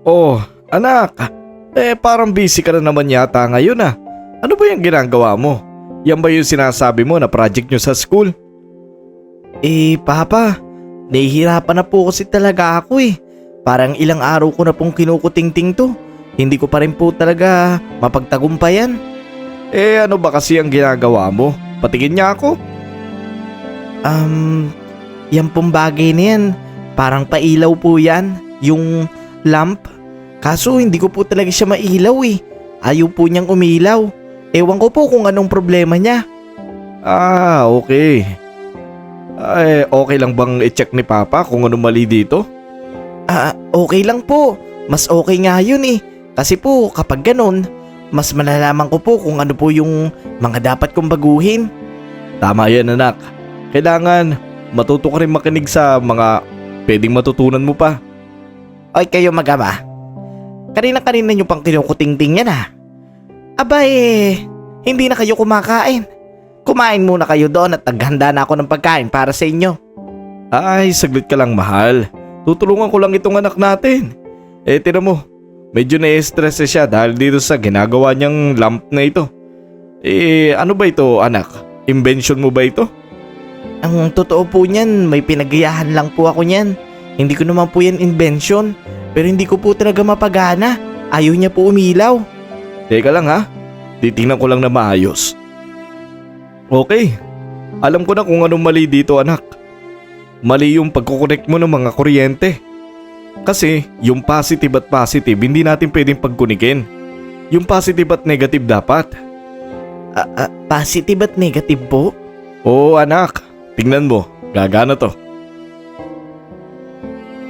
Oh, anak. Parang busy ka na naman yata ngayon ah. Ano ba yung ginagawa mo? Yan ba yung sinasabi mo na project nyo sa school? Papa, nahihirapan na po kasi talaga ako eh. Parang ilang araw ko na pong kinukutingting to. Hindi ko pa rin po talaga mapagtagumpayan. Ano ba kasi ang ginagawa mo? Patingin niya ako. Yan pong bagay na yan. Parang pailaw po yan. Yung lamp. Kaso hindi ko po talaga siya mailaw eh. Ayaw po niyang umilaw. Ewan ko po kung anong problema niya. Okay. Okay lang bang i-check ni Papa kung ano mali dito? Okay lang po. Mas okay nga yun eh. Kasi po kapag ganun, mas malalaman ko po kung ano po yung mga dapat kong baguhin. Tama yan anak. Kailangan matuto ka rin makinig sa mga pwedeng matutunan mo pa. Oy kayo mag-ama. Kanina-kanina nyo pang kinukutingting yan ah. Aba hindi na kayo kumakain. Kumain muna kayo doon at naghanda na ako ng pagkain para sa inyo. Ay, saglit ka lang mahal. Tutulungan ko lang itong anak natin. Tinan mo, medyo na-stress siya dahil dito sa ginagawa niyang lamp na ito. Ano ba ito anak? Invention mo ba ito? Ang totoo po niyan, may pinagayahan lang po ako niyan. Hindi ko naman po yan invention. Pero hindi ko po talaga mapagana. Ayaw niya po umilaw. Teka lang ha, titingnan ko lang na maayos. Okay, alam ko na kung anong mali dito anak. Mali yung pagkukonect mo ng mga kuryente. Kasi yung positive at positive hindi natin pwedeng pagkunikin. Yung positive at negative dapat. Positive at negative po? Oo anak, tingnan mo, gagana to.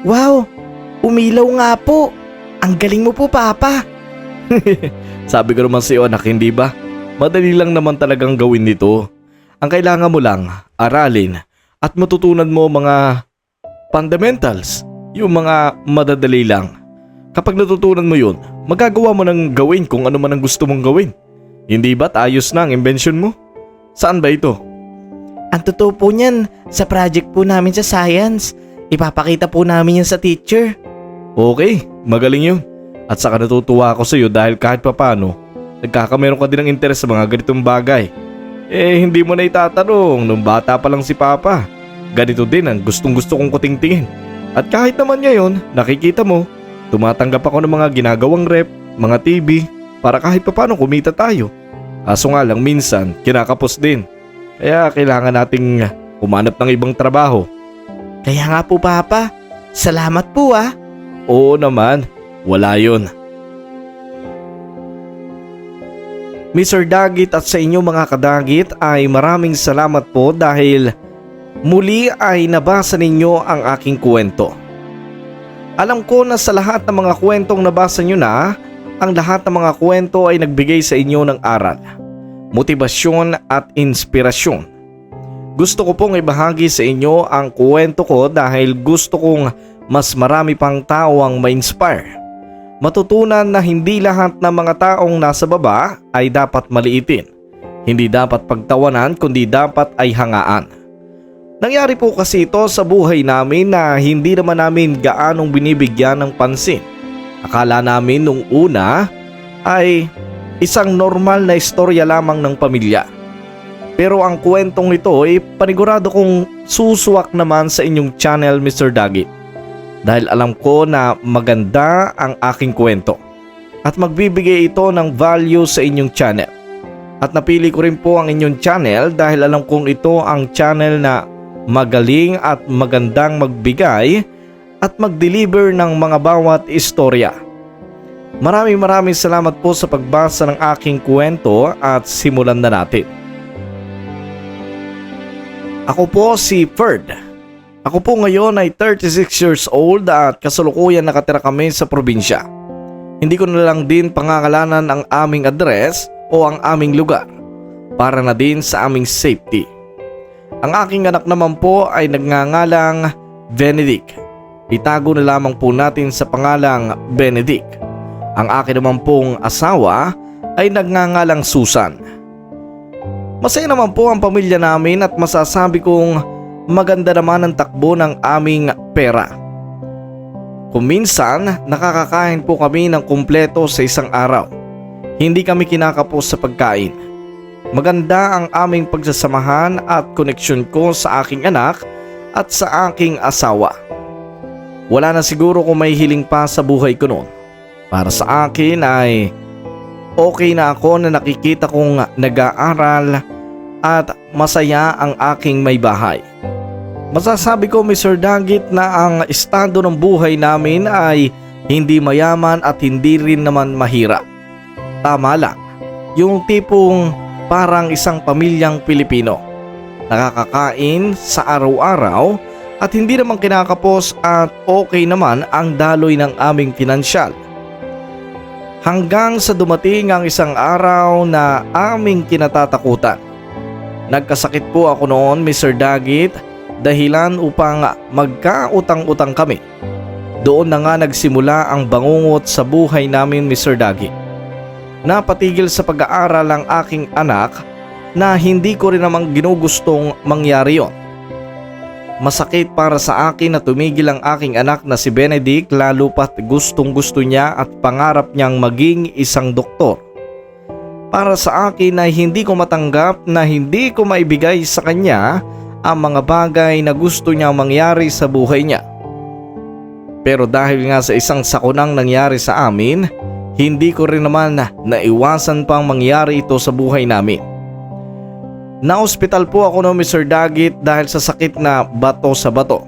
Wow, umilaw nga po. Ang galing mo po papa. Sabi ko naman sa iyo anak, hindi ba? Madali lang naman talagang gawin nito. Ang kailangan mo lang, aralin at matutunan mo mga fundamentals. Yung mga madadali lang. Kapag natutunan mo yun, magagawa mo nang gawin kung ano man ang gusto mong gawin. Hindi ba't ayos na ang invention mo? Saan ba ito? Ang totoo po niyan, sa project po namin sa science. Ipapakita po namin yan sa teacher. Okay, magaling yun. At saka natutuwa ako sa iyo dahil kahit papano, nagkakameron ka din ng interes sa mga ganitong bagay. Hindi mo na itatanong nung bata pa lang si Papa. Ganito din ang gustong gusto kong kutingtingin. At kahit naman ngayon, nakikita mo, tumatanggap ako ng mga ginagawang rep, mga TV, para kahit papano kumita tayo. Kaso nga lang minsan, kinakapos din. Kaya kailangan nating humanap ng ibang trabaho. Kaya nga po papa, salamat po ah. Oo naman, wala yun. Mr. Dagit at sa inyo mga kadagit ay maraming salamat po dahil muli ay nabasa ninyo ang aking kwento. Alam ko na sa lahat ng mga kwentong nabasa nyo na, ang lahat ng mga kwento ay nagbigay sa inyo ng aral, motibasyon at inspirasyon. Gusto ko pong ibahagi sa inyo ang kwento ko dahil gusto kong mas marami pang tao ang ma-inspire. Matutunan na hindi lahat ng mga taong nasa baba ay dapat maliitin. Hindi dapat pagtawanan kundi dapat ay hangaan. Nangyari po kasi ito sa buhay namin na hindi naman namin gaanong binibigyan ng pansin. Akala namin nung una ay isang normal na istorya lamang ng pamilya. Pero ang kwentong ito ay panigurado kong susuwak naman sa inyong channel Mr. Dagit. Dahil alam ko na maganda ang aking kwento at magbibigay ito ng value sa inyong channel. At napili ko rin po ang inyong channel dahil alam kong ito ang channel na magaling at magandang magbigay at mag-deliver ng mga bawat istorya. Maraming salamat po sa pagbasa ng aking kwento at simulan na natin. Ako po si Ferd. Ako po ngayon ay 36 years old at kasalukuyan nakatira kami sa probinsya. Hindi ko na lang din pangangalanan ang aming address o ang aming lugar para na din sa aming safety. Ang aking anak naman po ay nagngangalang Benedict. Itago na lamang po natin sa pangalang Benedict. Ang akin naman pong asawa ay nagngangalang Susan. Masaya naman po ang pamilya namin at masasabi kong maganda naman ang takbo ng aming pera. Kung minsan, nakakakain po kami ng kumpleto sa isang araw. Hindi kami kinakapos sa pagkain. Maganda ang aming pagsasamahan at koneksyon ko sa aking anak at sa aking asawa. Wala na siguro kung may hiling pa sa buhay ko noon. Para sa akin ay okay na ako na nakikita kong nag-aaral at masaya ang aking may bahay. Masasabi ko, Mr. Dagit, na ang estado ng buhay namin ay hindi mayaman at hindi rin naman mahirap. Tama lang, yung tipong parang isang pamilyang Pilipino. Nakakakain sa araw-araw at hindi naman kinakapos at okay naman ang daloy ng aming pinansyal. Hanggang sa dumating ang isang araw na aming kinatatakutan. Nagkasakit po ako noon, Mr. Dagit, dahilan upang magkautang-utang kami. Doon na nga nagsimula ang bangungot sa buhay namin, Mr. Dagit. Napatigil sa pag-aaral ang aking anak na hindi ko rin namang ginugustong mangyari yon. Masakit para sa akin na tumigil ang aking anak na si Benedict, lalo pat gustong gusto niya at pangarap niyang maging isang doktor. Para sa akin ay hindi ko matanggap na hindi ko maibigay sa kanya ang mga bagay na gusto niyang mangyari sa buhay niya. Pero dahil nga sa isang sakunang nangyari sa amin, hindi ko rin naman naiwasan pang mangyari ito sa buhay namin. Na-ospital po ako no, Mr. Dagit, dahil sa sakit na bato sa bato.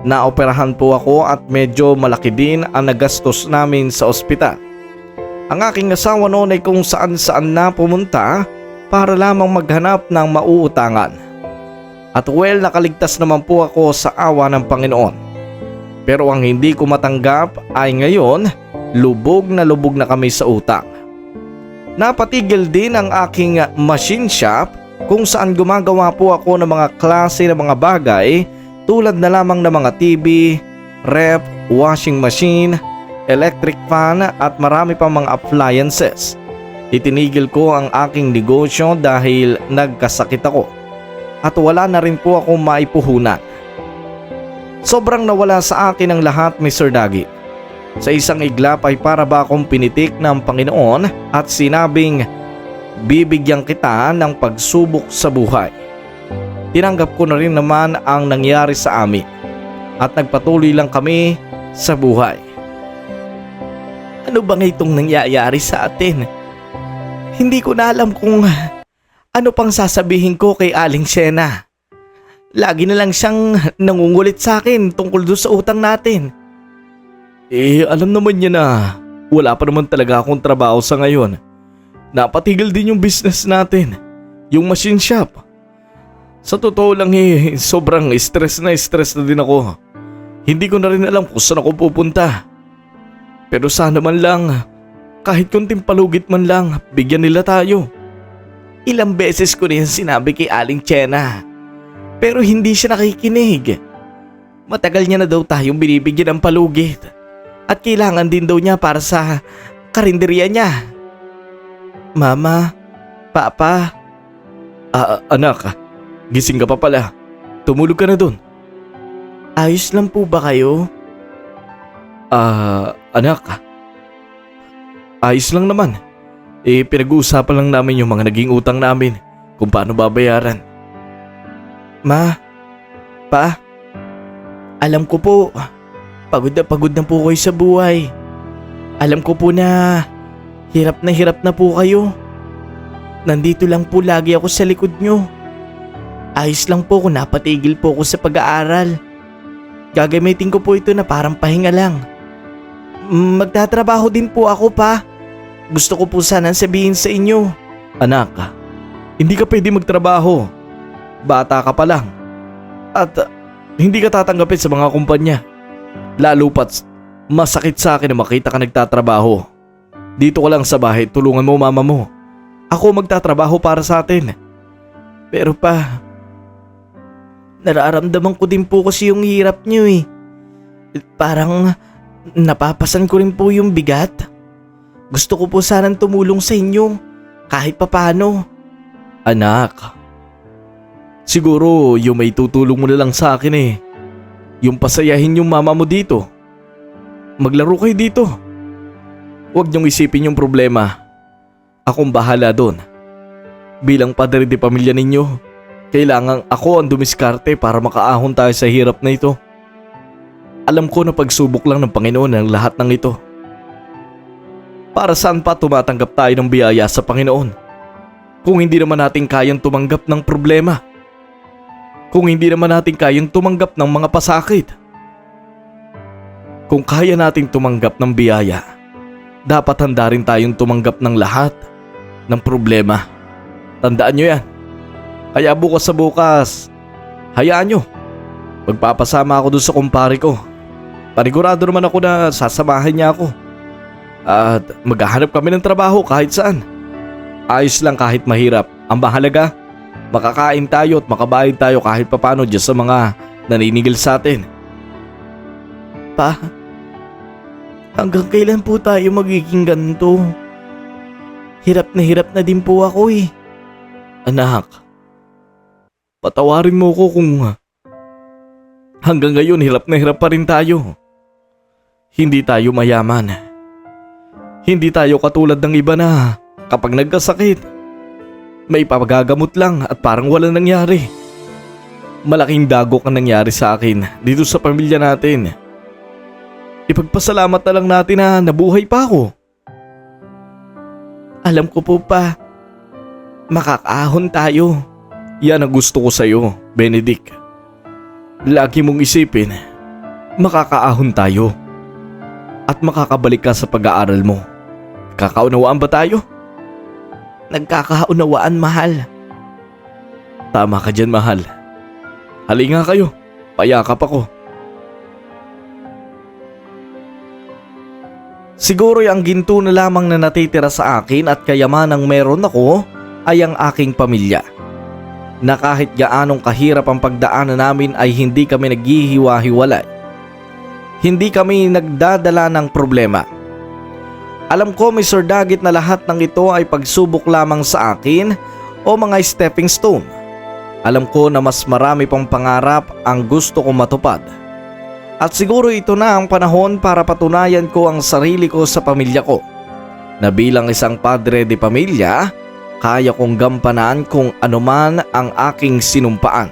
Naoperahan po ako at medyo malaki din ang nagastos namin sa ospital. Ang aking asawa noon ay kung saan-saan na pumunta para lamang maghanap ng mauutangan. At nakaligtas naman po ako sa awa ng Panginoon. Pero ang hindi ko matanggap ay ngayon, lubog na kami sa utang. Napatigil din ang aking machine shop kung saan gumagawa po ako ng mga klase ng mga bagay tulad na lamang ng mga TV, ref, washing machine, electric fan at marami pang mga appliances. Itinigil ko ang aking negosyo dahil nagkasakit ako. At wala na rin po akong maipuhunan. Sobrang nawala sa akin ang lahat, Mr. Dagit. Sa isang iglap ay para ba akong pinitik ng Panginoon at sinabing, bibigyan kita ng pagsubok sa buhay. Tinanggap ko na rin naman ang nangyari sa amin at nagpatuloy lang kami sa buhay. Ano bang itong nangyayari sa atin? Hindi ko na alam kung ano pang sasabihin ko kay Aling Shena. Lagi na lang siyang nangungulit sa akin tungkol doon sa utang natin. Alam naman niya na wala pa naman talaga akong trabaho sa ngayon. Napatigil din yung business natin, yung machine shop. Sa totoo lang sobrang stress na din ako. Hindi ko na rin alam kung saan ako pupunta. Pero sana man lang, kahit konting palugit man lang, bigyan nila tayo. Ilang beses ko rin sinabi kay Aling Shena, pero hindi siya nakikinig. Matagal niya na daw tayong binibigyan ng palugit at kailangan din daw niya para sa karinderya niya. Mama, Papa. Anak, gising ka pa pala. Tumulog ka na dun. Ayos lang po ba kayo? Anak, ayos lang naman. Pinag-uusapan lang namin yung mga naging utang namin, kung paano babayaran. Ma, Pa, alam ko po, pagod na po kayo sa buhay. Alam ko po na hirap na po kayo. Nandito lang po lagi ako sa likod nyo. Ayos lang po kung napatigil po ako sa pag-aaral. Gagamitin ko po ito na parang pahinga lang. Magtatrabaho din po ako, Pa. Gusto ko po sana sabihin sa inyo. Anak, hindi ka pwede magtrabaho. Bata ka pa lang. At hindi ka tatanggapin sa mga kumpanya. Lalo pat masakit sa akin na makita ka nagtatrabaho. Dito ka lang sa bahay, tulungan mo mama mo. Ako magtatrabaho para sa atin. Pero Pa, nararamdaman ko din po kasi yung hirap niyo eh. Parang napapasan ko rin po yung bigat. Gusto ko po sanang tumulong sa inyo, kahit papano. Anak, siguro yung may tutulong mo na lang sa akin eh. Yung pasayahin yung mama mo dito. maglaro kayo dito. Huwag niyong isipin yung problema. Akong bahala doon. Bilang padre de pamilya ninyo, kailangang ako ang dumiskarte para makaahon tayo sa hirap na ito. Alam ko na pagsubok lang ng Panginoon ang lahat ng ito. Para saan pa tumatanggap tayo ng biyaya sa Panginoon kung hindi naman natin kayang tumanggap ng problema? Kung hindi naman natin kayang tumanggap ng mga pasakit? Kung kaya nating tumanggap ng biyaya, dapat handa rin tayong tumanggap ng lahat ng problema. Tandaan nyo yan. Kaya bukas sa bukas, hayaan nyo. Magpapasama ako doon sa kumpare ko. Panigurado naman ako na sasamahan niya ako. At maghahanap kami ng trabaho kahit saan. Ayos lang kahit mahirap. Ang mahalaga, makakain tayo at makabayad tayo kahit papano dyan sa mga naninigil sa atin. Pa, hanggang kailan po tayo magiging ganito? Hirap na din po ako eh. Anak, patawarin mo ko kung hanggang ngayon hirap na hirap pa rin tayo. Hindi tayo mayaman. Hindi tayo katulad ng iba na kapag nagkasakit, may pagagamot lang at parang wala nangyari. Malaking dagok ang nangyari sa akin dito sa pamilya natin. Ipagpasalamat na lang natin na nabuhay pa ako. Alam ko po pa, makakaahon tayo. Yan ang gusto ko sa'yo, Benedict. Lagi mong isipin, makakaahon tayo. At makakabalik ka sa pag-aaral mo. Kakaunawaan ba tayo? Nagkakaunawaan, mahal. Tama ka dyan, mahal. Halika kayo, payakap ako. Siguro ang ginto na lamang na natitira sa akin at kayamanang meron ako ay ang aking pamilya. Na kahit gaanong kahirap ang pagdaanan namin ay hindi kami naghihiwa-hiwalay. Hindi kami nagdadala ng problema. Alam ko, Mr. Daggett, na lahat ng ito ay pagsubok lamang sa akin o mga stepping stone. Alam ko na mas marami pang pangarap ang gusto kong matupad. At siguro ito na ang panahon para patunayan ko ang sarili ko sa pamilya ko. Na bilang isang padre de pamilya, kaya kong gampanan kung anuman ang aking sinumpaan.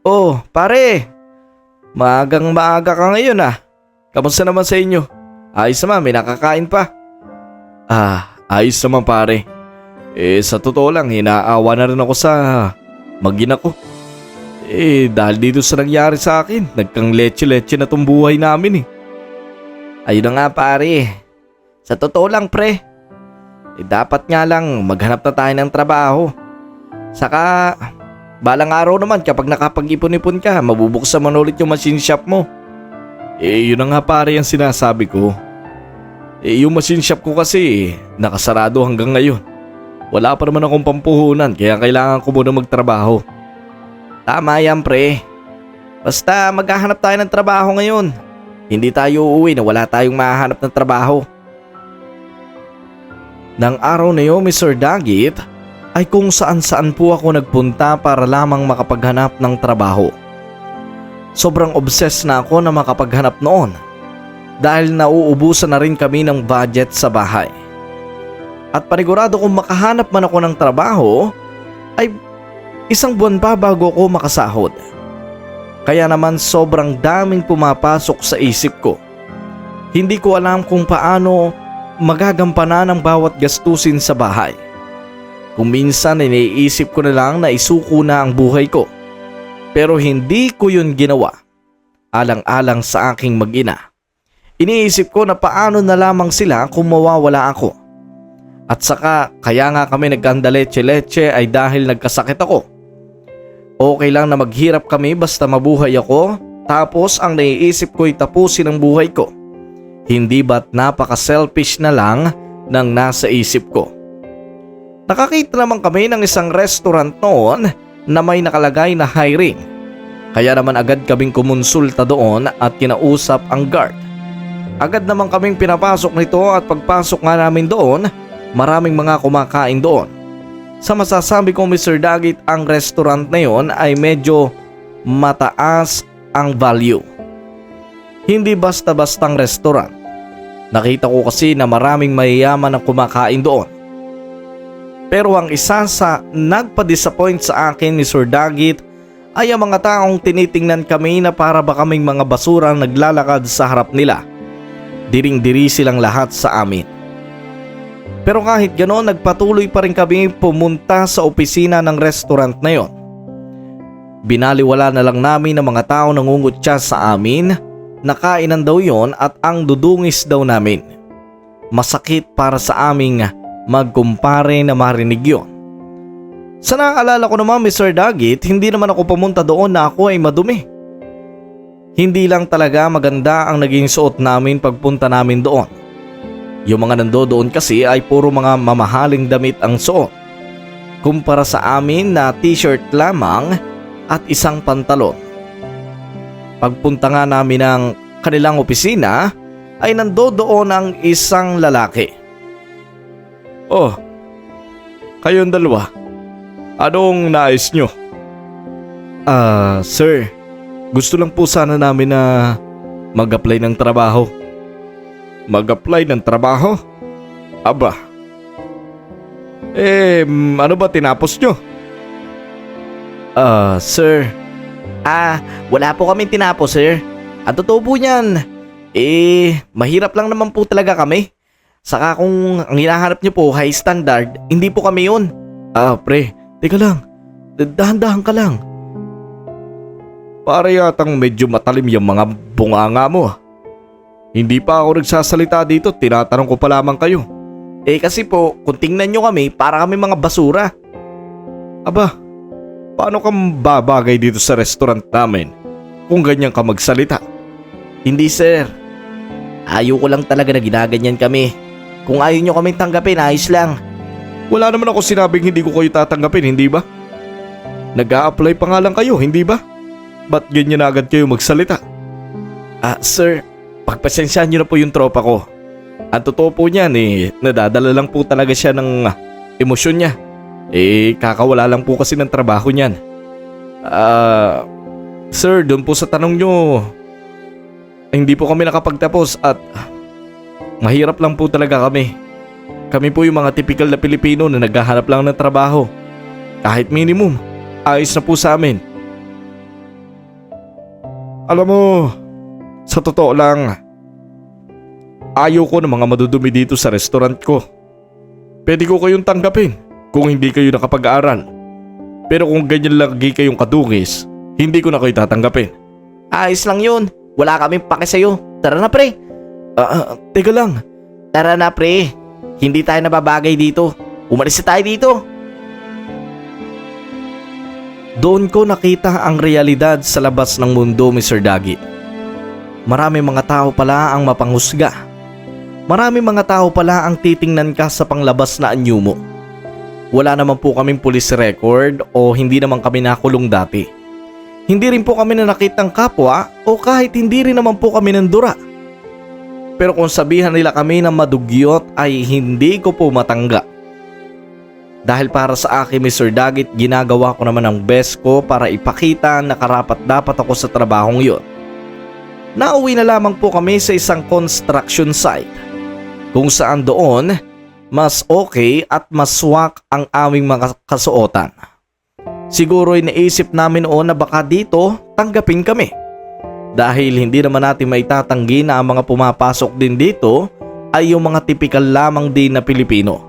Oh, pare! Maagang maaga ka ngayon ah. Kamusta naman sa inyo? Ayos naman, may nakakain pa. Ayos naman pare. Sa totoo lang, hinaawa na rin ako sa mag-ina ko. Dahil dito sa nangyari sa akin, nagkang leche-leche na tong buhay namin eh. Ayun na nga pare. Sa totoo lang pre, dapat nga lang maghanap na tayo ng trabaho. Saka, balang araw naman kapag nakapag-ipon-ipon ka, mabubuksan mo na ulit yung machine shop mo. Yun na nga pare ang sinasabi ko. Yung machine shop ko kasi nakasarado hanggang ngayon. Wala pa naman akong pampuhunan kaya kailangan ko muna magtrabaho. Tama yan pre. Basta maghahanap tayo ng trabaho ngayon. Hindi tayo uuwi na wala tayong mahahanap ng trabaho. Nang araw na yun, Mr. Daggett, ay kung saan-saan po ako nagpunta para lamang makapaghanap ng trabaho. Sobrang obsessed na ako na makapaghanap noon dahil nauubusan na rin kami ng budget sa bahay. At panigurado kung makahanap man ako ng trabaho ay isang buwan pa bago ako makasahod. Kaya naman sobrang daming pumapasok sa isip ko. Hindi ko alam kung paano magagampanan ang bawat gastusin sa bahay. Kung minsan iniisip ko na lang na isuko na ang buhay ko. Pero hindi ko yun ginawa. Alang-alang sa aking mag-ina. Iniisip ko na paano na lamang sila kung mawawala ako. At saka kaya nga kami nagkandaleche-leche ay dahil nagkasakit ako. Okay lang na maghirap kami basta mabuhay ako, tapos ang naiisip ko ay tapusin ang buhay ko. Hindi ba't napaka-selfish na lang ng nasa isip ko. Nakakita naman kami ng isang restaurant noon na may nakalagay na hiring. Kaya naman agad kaming kumonsulta doon at kinausap ang guard. Agad naman kaming pinapasok nito at pagpasok nga namin doon, maraming mga kumakain doon. Sa masasabi kong Mr. Daggett, ang restaurant na yon ay medyo mataas ang value. Hindi basta-bastang restaurant. Nakita ko kasi na maraming mayayaman ang kumakain doon. Pero ang isa sa nagpa-disappoint sa akin ni Sir Dagit ay ang mga taong tinitingnan kami na para ba kaming mga basura naglalakad sa harap nila. Diring-diri silang lahat sa amin. Pero kahit ganoon, nagpatuloy pa rin kami pumunta sa opisina ng restaurant na yon. Binaliwala na lang namin ang mga tao nangungutya sa amin na kainan daw yon at ang dudungis daw namin. Masakit para sa aming magkumpare na marinig yon. Sa naaalala ko naman, Mr. Dagit, hindi naman ako pumunta doon na ako ay madumi. Hindi lang talaga maganda ang naging suot namin pagpunta namin doon. Yung mga nandoon kasi ay puro mga mamahaling damit ang suot. Kumpara sa amin na t-shirt lamang at isang pantalon. Pagpunta nga namin ng kanilang opisina ay nandoon ang isang lalaki. Oh, kayong dalawa. Anong nais nyo? Sir, gusto lang po sana namin na mag-apply ng trabaho. Mag-apply ng trabaho? Aba. Ano ba tinapos nyo? Sir. Wala po kami tinapos, sir. Ang totoo po niyan, mahirap lang naman po talaga kami. Saka kung ang hinahanap niyo po high standard, hindi po kami yun. Pre, teka lang. Dahan-dahan ka lang. Para yatang medyo matalim yung mga bunganga mo. Hindi pa ako nagsasalita dito, tinatanong ko pa lamang kayo. Kasi po, kung tingnan nyo kami, para kami mga basura. Aba, paano ka babagay dito sa restaurant namin kung ganyan ka magsalita? Hindi, sir. Ayaw ko lang talaga na ginaganyan kami. Kung ayaw nyo kami tanggapin, ayos lang. Wala naman ako sinabing hindi ko kayo tatanggapin, hindi ba? Nag-a-apply pa nga lang kayo, hindi ba? Ba't ganyan na agad kayo magsalita? Sir, pagpasensyahan nyo na po yung tropa ko. Ang totoo po niyan nadadala lang po talaga siya ng emosyon niya. Kakawala lang po kasi ng trabaho niyan. Sir, doon po sa tanong nyo, hindi po kami nakapagtapos at mahirap lang po talaga kami. Kami po yung mga typical na Pilipino na naghahanap lang ng trabaho. Kahit minimum, ayos na po sa amin. Alam mo, sa totoo lang, ayaw ko ng mga madudumi dito sa restaurant ko. Pwede ko kayong tanggapin kung hindi kayo nakapag-aaral. Pero kung ganyan lagi kayong kadungis, hindi ko na kayo tatanggapin. Ayos lang yun. Wala kaming pake sa'yo. Tara na, pre. Teka lang. Tara na, pre. Hindi tayo nababagay dito. Umalis na tayo dito. Doon ko nakita ang realidad sa labas ng mundo, Mr. Dagit. Marami mga tao pala ang mapanghusga. Marami mga tao pala ang titingnan ka sa panglabas na anyo mo. Wala naman po kaming police record o hindi naman kami nakulong dati. Hindi rin po kami nanakitang kapwa o kahit hindi rin naman po kami nandura. Pero kung sabihan nila kami na madugyot ay hindi ko po matanggap. Dahil para sa akin, Mr. Dagit, ginagawa ko naman ang best ko para ipakita na karapat-dapat ako sa trabahong yon. Nauwi na lamang po kami sa isang construction site kung saan doon mas okay at mas swak ang aming mga kasuotan. Siguro ay naisip namin noon na baka dito tanggapin kami. Dahil hindi naman natin maitatanggi na ang mga pumapasok din dito ay yung mga tipikal lamang din na Pilipino.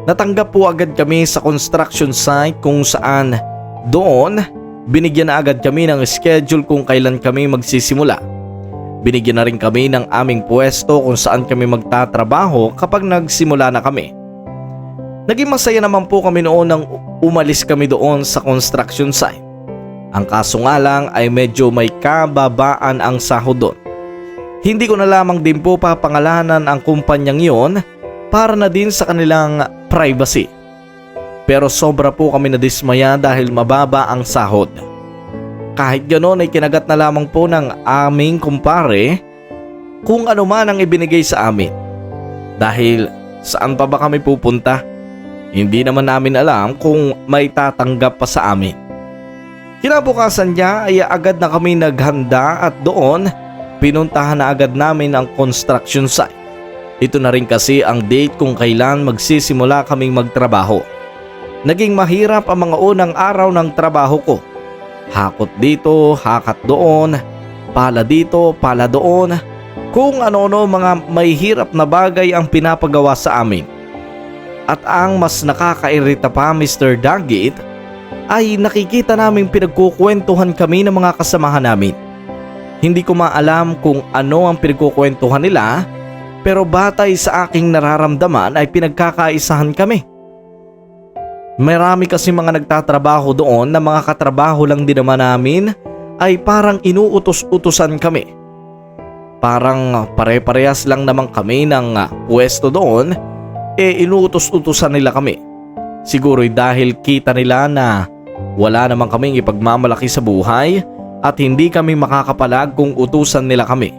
Natanggap po agad kami sa construction site kung saan doon binigyan na agad kami ng schedule kung kailan kami magsisimula. Binigyan na rin kami ng aming pwesto kung saan kami magtatrabaho kapag nagsimula na kami. Naging masaya naman po kami noon nang umalis kami doon sa construction site. Ang kaso nga lang ay medyo may kababaan ang sahod doon. Hindi ko na lamang din po papangalanan ang kumpanyang yon para na din sa kanilang privacy. Pero sobra po kami nadismaya dahil mababa ang sahod. Kahit ganoon ay kinagat na lamang po ng aming kumpare kung ano man ang ibinigay sa amin. Dahil saan pa ba kami pupunta? Hindi naman namin alam kung may tatanggap pa sa amin. Kinabukasan niya ay agad na kami naghanda at doon pinuntahan na agad namin ang construction site. Ito na rin kasi ang date kung kailan magsisimula kaming magtrabaho. Naging mahirap ang mga unang araw ng trabaho ko. Hakot dito, hakat doon, pala dito, pala doon. Kung ano-ano mga may hirap na bagay ang pinapagawa sa amin. At ang mas nakakairita pa, Mr. Daggett, ay nakikita naming pinagkukwentuhan kami ng mga kasamahan namin. Hindi ko maalam kung ano ang pinagkukwentuhan nila, pero batay sa aking nararamdaman ay pinagkakaisahan kami. Marami kasi mga nagtatrabaho doon na mga katrabaho lang din naman namin ay parang inuutos-utusan kami. Parang pare-parehas lang naman kami ng pwesto doon, inuutos-utusan nila kami. Siguro'y dahil kita nila na wala naman kaming ipagmamalaki sa buhay at hindi kami makakapalag kung utusan nila kami.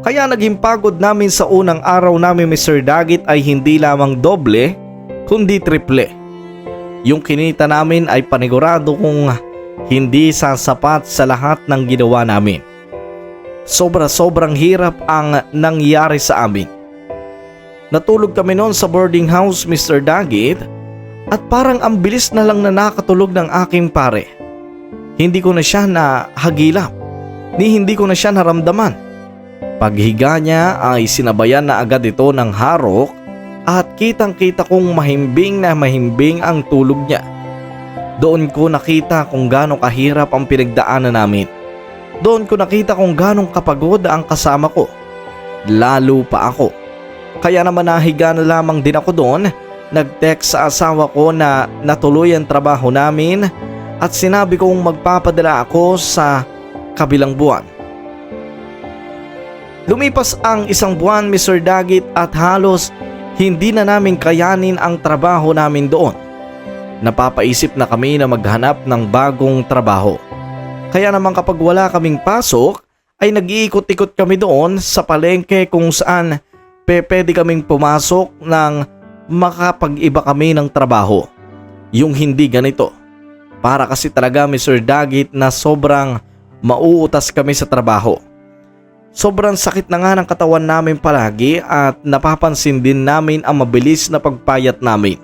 Kaya naging pagod namin sa unang araw namin, Mr. Daggett, ay hindi lamang doble kundi triple. Yung kinita namin ay panigurado kung hindi sasapat sa lahat ng ginawa namin. Sobrang hirap ang nangyari sa amin. Natulog kami noon sa boarding house, Mr. Daggett, at parang ang bilis na lang na nakatulog ng aking pare. Hindi ko na siya nahagilap, ni hindi ko na siya naramdaman. Paghiga niya ay sinabayan na agad ito ng harok at kitang-kita kong mahimbing na mahimbing ang tulog niya. Doon ko nakita kung gaano kahirap ang pinagdaanan namin. Doon ko nakita kung gaano kapagod ang kasama ko. Lalo pa ako. Kaya naman nahiga na lamang din ako doon. Nag-text sa asawa ko na natuloy ang trabaho namin at sinabi kong magpapadala ako sa kabilang buwan. Lumipas ang isang buwan, Mr. Daggett, at halos hindi na namin kayanin ang trabaho namin doon. Napapaisip na kami na maghanap ng bagong trabaho. Kaya naman kapag wala kaming pasok ay nag-iikot-ikot kami doon sa palengke kung saan pwede kaming pumasok ng makapag-iba kami ng trabaho. Yung hindi ganito. Para kasi talaga, Mr. Daggett, na sobrang mauutas kami sa trabaho. Sobrang sakit na nga ng katawan namin palagi at napapansin din namin ang mabilis na pagpayat namin.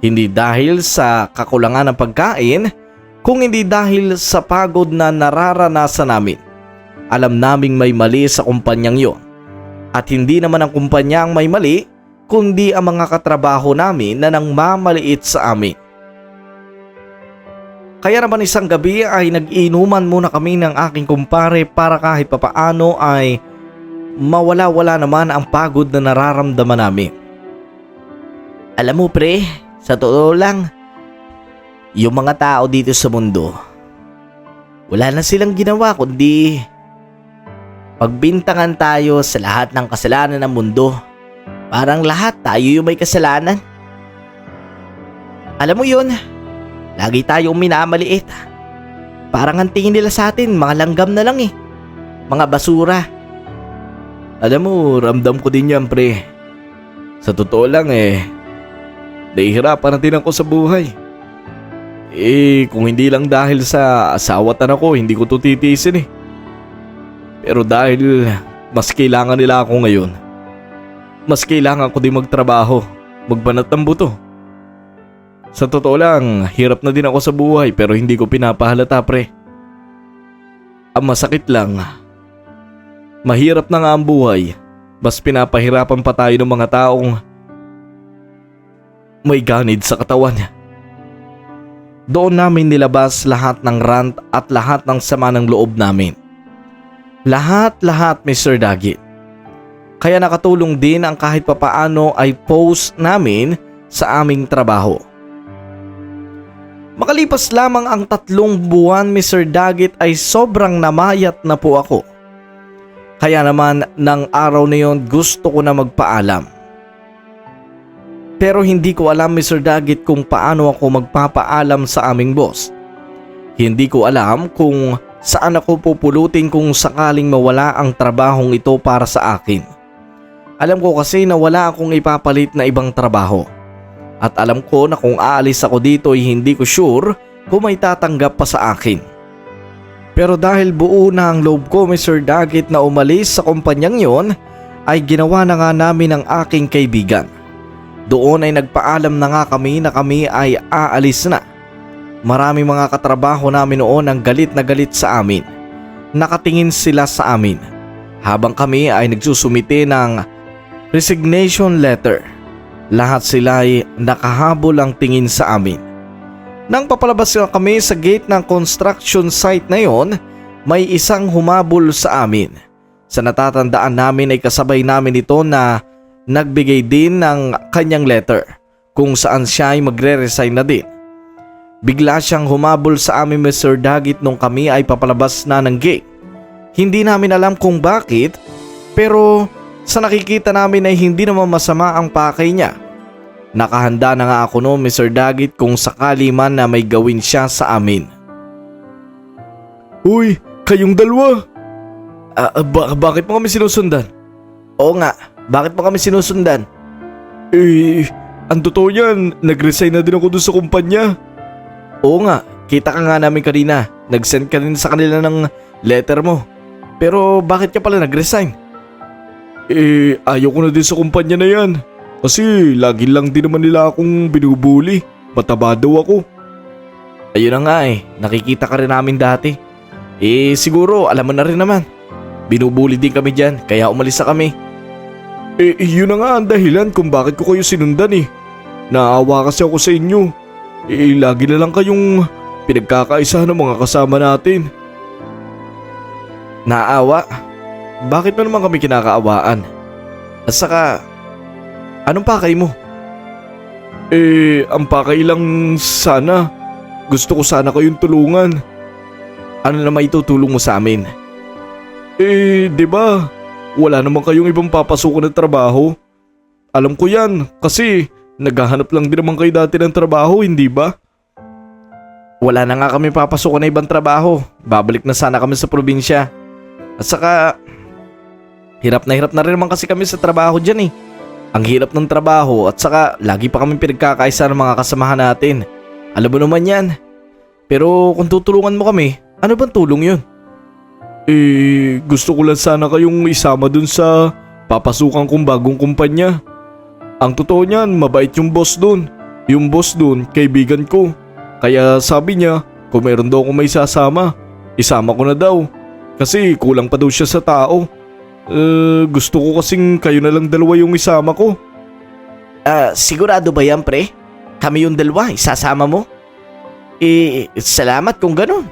Hindi dahil sa kakulangan ng pagkain, kung hindi dahil sa pagod na nararanasan namin. Alam naming may mali sa kumpanyang yon. At hindi naman ang kumpanya ang may mali, kundi ang mga katrabaho namin na nang mamaliit sa amin. Kaya naman isang gabi ay nag-inuman muna kami ng aking kumpare para kahit papaano ay mawala-wala naman ang pagod na nararamdaman namin. Alam mo pre, sa totoo lang, yung mga tao dito sa mundo, wala na silang ginawa kundi pagbintangan tayo sa lahat ng kasalanan ng mundo. Parang lahat tayo yung may kasalanan. Alam mo yun, lagi tayong minamaliit. Parang ang tingin nila sa atin, mga langgam na lang eh. Mga basura. Alam mo, ramdam ko din yan pre. Sa totoo lang nahihirapan na din ako sa buhay. Kung hindi lang dahil sa asawa at anak ko, hindi ko to titiisin eh. Pero dahil mas kailangan nila ako ngayon, mas kailangan ko din magtrabaho, magbanat ng buto. Sa totoo lang, hirap na din ako sa buhay pero hindi ko pinapahalata pre. Ang masakit lang, mahirap na nga ang buhay, mas pinapahirapan pa tayo ng mga taong may ganid sa katawan. Doon namin nilabas lahat ng rant at lahat ng sama ng loob namin. Lahat, Mr. Daggett. Kaya nakatulong din ang kahit papaano ay post namin sa aming trabaho. Makalipas lamang ang 3 buwan, Mr. Daggett, ay sobrang namayat na po ako. Kaya naman ng araw na yon gusto ko na magpaalam. Pero hindi ko alam, Mr. Daggett, kung paano ako magpapaalam sa aming boss. Hindi ko alam kung saan ako pupulutin kung sakaling mawala ang trabahong ito para sa akin. Alam ko kasi na wala akong ipapalit na ibang trabaho. At alam ko na kung aalis ako dito ay hindi ko sure kung may tatanggap pa sa akin. Pero dahil buo na ang loob ko, Mr. Dagit, na umalis sa kumpanyang yon, ay ginawa na nga namin ng aking kaibigan. Doon ay nagpaalam na nga kami na kami ay aalis na. Maraming mga katrabaho namin noon ang galit na galit sa amin. Nakatingin sila sa amin habang kami ay nagsusumite ng resignation letter. Lahat sila ay nakahabol ang tingin sa amin. Nang papalabas na kami sa gate ng construction site na yon, may isang humabol sa amin. Sa natatandaan namin ay kasabay namin ito na nagbigay din ng kanyang letter kung saan siya ay magre-resign na din. Bigla siyang humabol sa amin, Mr. Dagit, nung kami ay papalabas na ng gate. Hindi namin alam kung bakit, pero sa nakikita namin ay hindi naman masama ang pakay niya. Nakahanda na nga ako noon, Mr. Dagit, kung sakali man na may gawin siya sa amin. Uy, kayong dalawa! Bakit mo kami sinusundan? Oo nga, bakit mo kami sinusundan? Ang totoo yan, nag-resign na din ako doon sa kumpanya. Oo nga, kita ka nga namin kanina. Nag-send ka rin sa kanila ng letter mo. Pero bakit ka pala nag-resign? Ayaw ko na din sa kumpanya na yan. Kasi lagi lang din naman nila akong binubuli. Mataba daw ako. Ayun na nga nakikita ka rin namin dati. Siguro alam mo na rin naman. Binubuli din kami dyan, kaya umalis na kami. Yun na nga ang dahilan kung bakit ko kayo sinundan Naawa kasi ako sa inyo. Lagi na lang kayong pinagkakaisa ng mga kasama natin. Naawa? Bakit mo naman kami kinakaawaan? At saka, anong pakay mo? Ang pakay lang sana. Gusto ko sana kayong tulungan. Ano na maitutulong mo sa amin? Diba? Wala naman kayong ibang papasukan ng trabaho. Alam ko yan kasi naghahanap lang din naman kayo dati ng trabaho, hindi ba? Wala na nga kami papasukan na ibang trabaho. Babalik na sana kami sa probinsya. At saka, hirap na rin naman kasi kami sa trabaho dyan Ang hirap ng trabaho at saka lagi pa kami pinagkakaisa ng mga kasamahan natin. Alam mo naman yan. Pero kung tutulungan mo kami, ano bang tulong yun? Gusto ko lang sana kayong isama dun sa papasukan kong bagong kumpanya. Ang totoo niyan, mabait yung boss dun. Yung boss dun, kaibigan ko. Kaya sabi niya, kung meron daw akong may sasama, isama ko na daw. Kasi kulang pa daw siya sa tao. Gusto ko kasing kayo na lang dalawa yung isama ko. Sigurado ba yan, pre? Kami yung dalawa, isasama mo? Salamat kung ganun.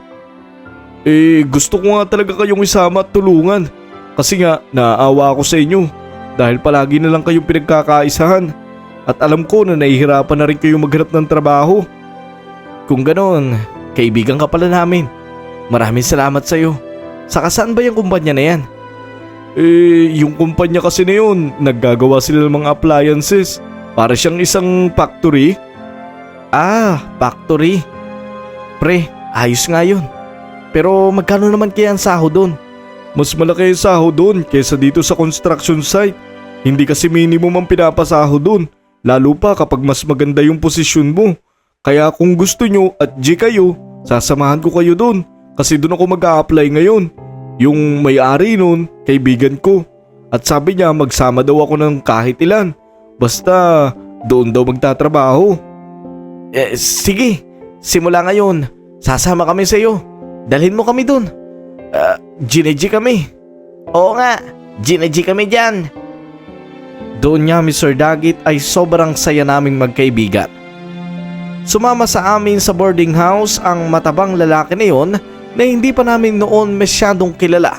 Gusto ko nga talaga kayong isama at tulungan. Kasi nga, naaawa ako sa inyo. Dahil palagi na lang kayong pinagkakaisahan. At alam ko na nahihirapan na rin kayo maghanap ng trabaho. Kung ganun, kaibigan ka pala namin. Maraming salamat sa'yo. Saka saan ba yung kumpanya na yan? Yung kumpanya kasi na yun, naggagawa sila ng mga appliances. Para siyang isang factory. Factory. Pre, ayos nga yun. Pero magkano naman kaya ang sahod doon? Mas malaki ang sahod doon kaysa dito sa construction site. Hindi kasi minimum ang pinapasahod doon. Lalo pa kapag mas maganda yung posisyon mo. Kaya kung gusto nyo at G kayo, sasamahan ko kayo doon. Kasi doon ako mag-a-apply ngayon. Yung may-ari nun, kaibigan ko. At sabi niya magsama daw ako ng kahit ilan. Basta doon daw magtatrabaho. Sige, simula ngayon, sasama kami sa iyo. Dalhin mo kami doon. G kami. Oo nga, G kami dyan. Doon nga, Mr. Dagit, ay sobrang saya naming magkaibigan. Sumama sa amin sa boarding house ang matabang lalaki na yon na hindi pa namin noon masyadong kilala.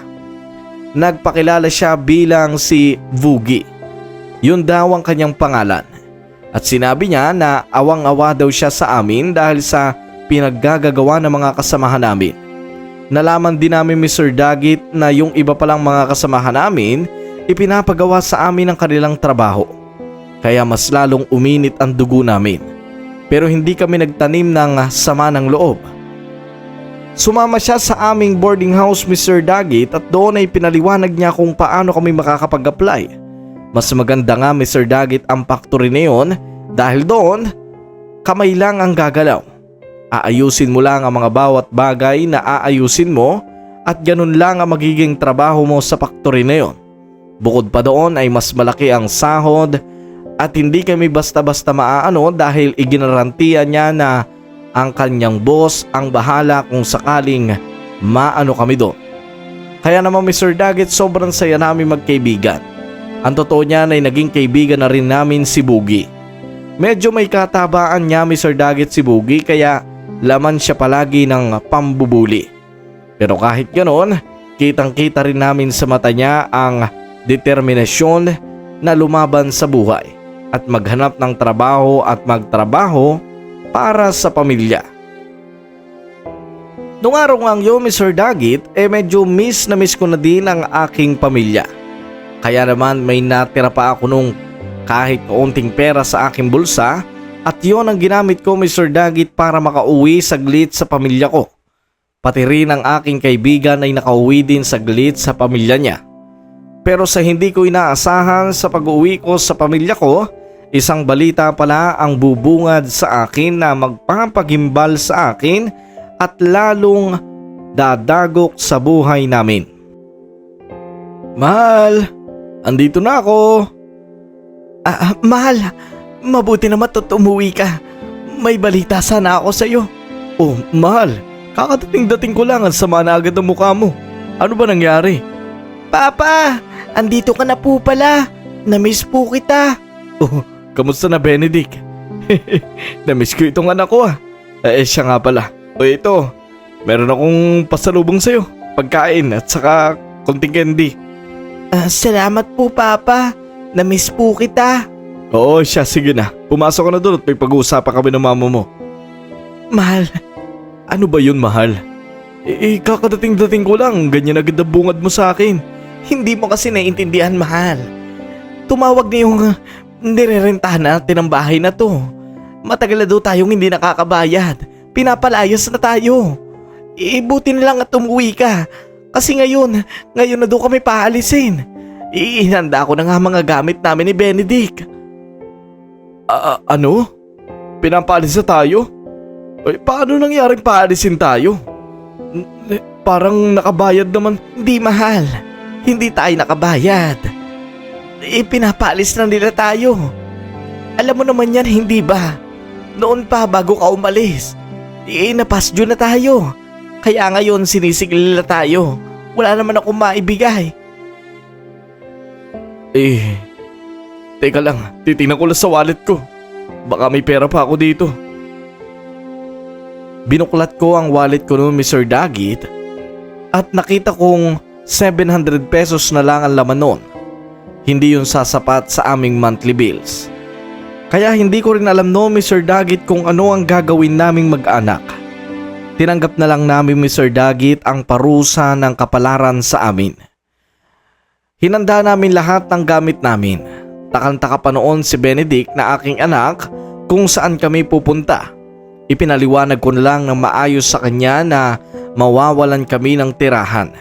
Nagpakilala siya bilang si Vugi. Yun daw ang kanyang pangalan. At sinabi niya na awang-awa daw siya sa amin dahil sa pinaggagawa ng mga kasamahan namin. Nalaman din namin, Mr. Dagit, na yung iba palang mga kasamahan namin ipinapagawa sa amin ang kanilang trabaho. Kaya mas lalong uminit ang dugo namin. Pero hindi kami nagtanim ng sama ng loob. Sumama siya sa aming boarding house, Mr. Dagit, at doon ay pinaliwanag niya kung paano kami makakapag-apply. Mas maganda nga, Mr. Dagit, ang factory na yun dahil doon kamay lang ang gagalaw. Aayusin mo lang ang mga bawat bagay na aayusin mo at ganun lang ang magiging trabaho mo sa factory na yon. Bukod pa doon ay mas malaki ang sahod at hindi kami basta-basta maaano dahil iginarantiya niya na ang kanyang boss ang bahala kung sakaling maano kami doon. Kaya naman Mr. Daggett, sobrang saya namin magkaibigan. Ang totoo niyan ay naging kaibigan na rin namin si Boogie. Medyo may katabaan niya Mr. Daggett si Boogie kaya laman siya palagi ng pambubuli. Pero kahit ganoon, kitang-kita rin namin sa mata niya ang determinasyon na lumaban sa buhay at maghanap ng trabaho at magtrabaho para sa pamilya. Nung araw ngang yun Mr. Daggett, medyo miss na miss ko na din ang aking pamilya. Kaya naman may natira pa ako nung kahit kaunting pera sa aking bulsa at yon ang ginamit ko Mr. Daggett para makauwi saglit sa pamilya ko. Pati rin ang aking kaibigan ay nakauwi din saglit sa pamilya niya. Pero sa hindi ko inaasahan sa pag-uwi ko sa pamilya ko, isang balita pala ang bubungad sa akin na magpapagimbal sa akin at lalong dadagok sa buhay namin. Mahal, andito na ako. Mahal, mabuti naman umuwi ka. May balita sana ako sa'yo. Oh, mahal, kakadating-dating ko lang at sama na agad ang mukha mo. Ano ba nangyari? Papa, andito ka na po pala. Namiss po kita. Oh, kamusta na Benedict? Namiss ko itong anak ko siya nga pala. O ito, meron akong pasalubong sa'yo. Pagkain at saka konting candy. Salamat po Papa. Namiss po kita. Oo siya, sige na. Pumasok ka na doon at may pag-uusapan kami ng mama mo. Mahal. Ano ba yun mahal? Kakadating-dating ko lang, ganyan agad ang bungad mo sa akin. Hindi mo kasi naiintindihan mahal. Tumawag na yung nirerentahan natin ang bahay na to. Matagal na daw tayong hindi nakakabayad. Pinapalayas na tayo. Buti na lang at umuwi ka. Kasi ngayon na daw kami paalisin. Ihanda ko na nga mga gamit namin ni Benedict. Ano? Pinapaalis na tayo? Paano nangyaring paalisin tayo? Parang nakabayad naman. Hindi mahal. Hindi tayo nakabayad. Pinapaalis na nila tayo. Alam mo naman yan, hindi ba? Noon pa bago ka umalis. Napasdyo na tayo. Kaya ngayon sinisigil na tayo. Wala naman akong maibigay. Teka lang, titingnan ko lang sa wallet ko. Baka may pera pa ako dito. Binuklat ko ang wallet ko noon Mr. Daggett at nakita kong 700 pesos na lang ang laman noon. Hindi yun sasapat sa aming monthly bills. Kaya hindi ko rin alam no Mr. Daggett kung ano ang gagawin naming mag-anak. Tinanggap na lang namin Mr. Daggett ang parusa ng kapalaran sa amin. Hinanda namin lahat ng gamit namin. Takang-taka pa noon si Benedict na aking anak kung saan kami pupunta. Ipinaliwanag ko na lang ng maayos sa kanya na mawawalan kami ng tirahan.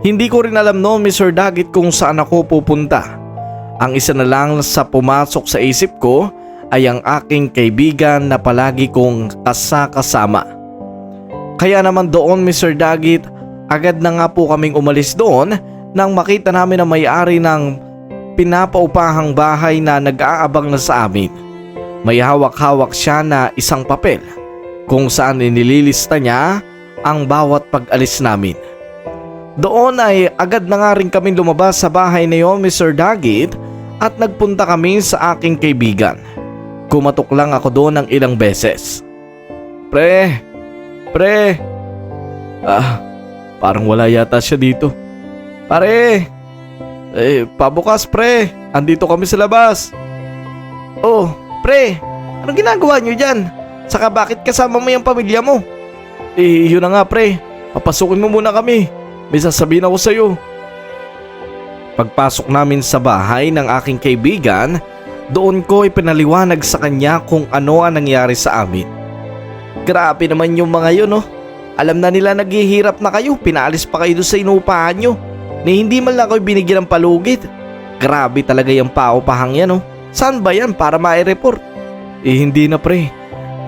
Hindi ko rin alam noon Mr. Daggett kung saan ako pupunta. Ang isa na lang sa pumasok sa isip ko ay ang aking kaibigan na palagi kong kasama. Kaya naman doon Mr. Daggett, agad na nga po kaming umalis doon nang makita namin na may-ari ng pinapaupahang bahay na nag-aabang na sa amin. May hawak-hawak siya na isang papel kung saan inililista niya ang bawat pag-alis namin. Doon ay agad na nga rin kami lumabas sa bahay na yon Mr. Daggett at nagpunta kami sa aking kaibigan. Kumatok lang ako doon ng ilang beses. Pre, parang wala yata siya dito. Pare, pabukas pre, andito kami sa labas. Oh, pre, anong ginagawa nyo dyan? Saka bakit kasama mo yung pamilya mo? Yun na nga pre, papasukin mo muna kami. May sasabihin ako sa'yo. Pagpasok namin sa bahay ng aking kaibigan, doon ko ipinaliwanag sa kanya kung ano ang nangyari sa amin. Grabe naman yung mga yun, no? Alam na nila naghihirap na kayo, pinaalis pa kayo doon sa inuupahan nyo. Ni hindi man lang kayo binigyan ng palugit. Grabe talaga yung paupahang yan, no? Saan ba yan para ma-report? Hindi na pre.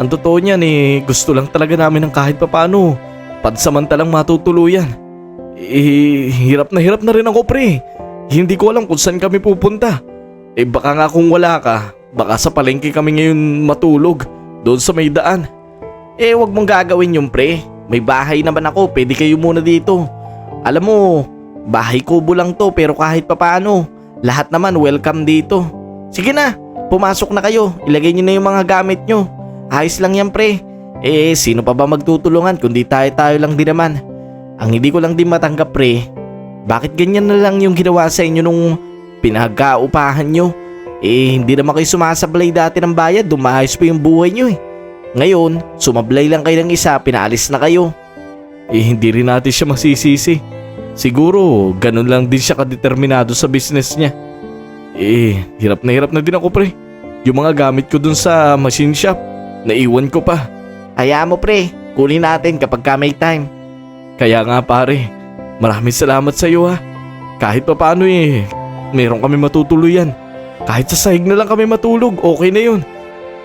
Ang totoo niyan gusto lang talaga namin ng kahit papano pansamantalang matutuluyan. Hirap na rin ako pre. Hindi ko alam kung saan kami pupunta. Baka nga kung wala ka, baka sa palengke kami ngayon matulog doon sa may daan. Wag mong gagawin yung pre. May bahay naman ako, pwede kayo muna dito. Alam mo, bahay kubo lang to pero kahit papano, lahat naman welcome dito. Sige na, pumasok na kayo, ilagay nyo na yung mga gamit nyo. Ayos lang yan pre. Sino pa ba magtutulungan kundi tayo lang din naman. Ang hindi ko lang din matanggap pre, bakit ganyan na lang yung ginawa sa inyo nung pinagkaupahan nyo? Hindi naman kayo sumasablay dati ng bayad, dumayos pa yung buhay nyo Ngayon, sumablay lang kayo ng isa, pinaalis na kayo. Hindi rin natin siya masisisi. Siguro, ganun lang din siya kadeterminado sa business niya. Hirap na din ako pre. Yung mga gamit ko dun sa machine shop, naiwan ko pa. Hayaan mo pre, kunin natin kapag ka may time. Kaya nga pare, maraming salamat sa iyo ha. Kahit pa paano meron kami matutuluyan. Kahit sa sahig na lang kami matulog, okay na yun.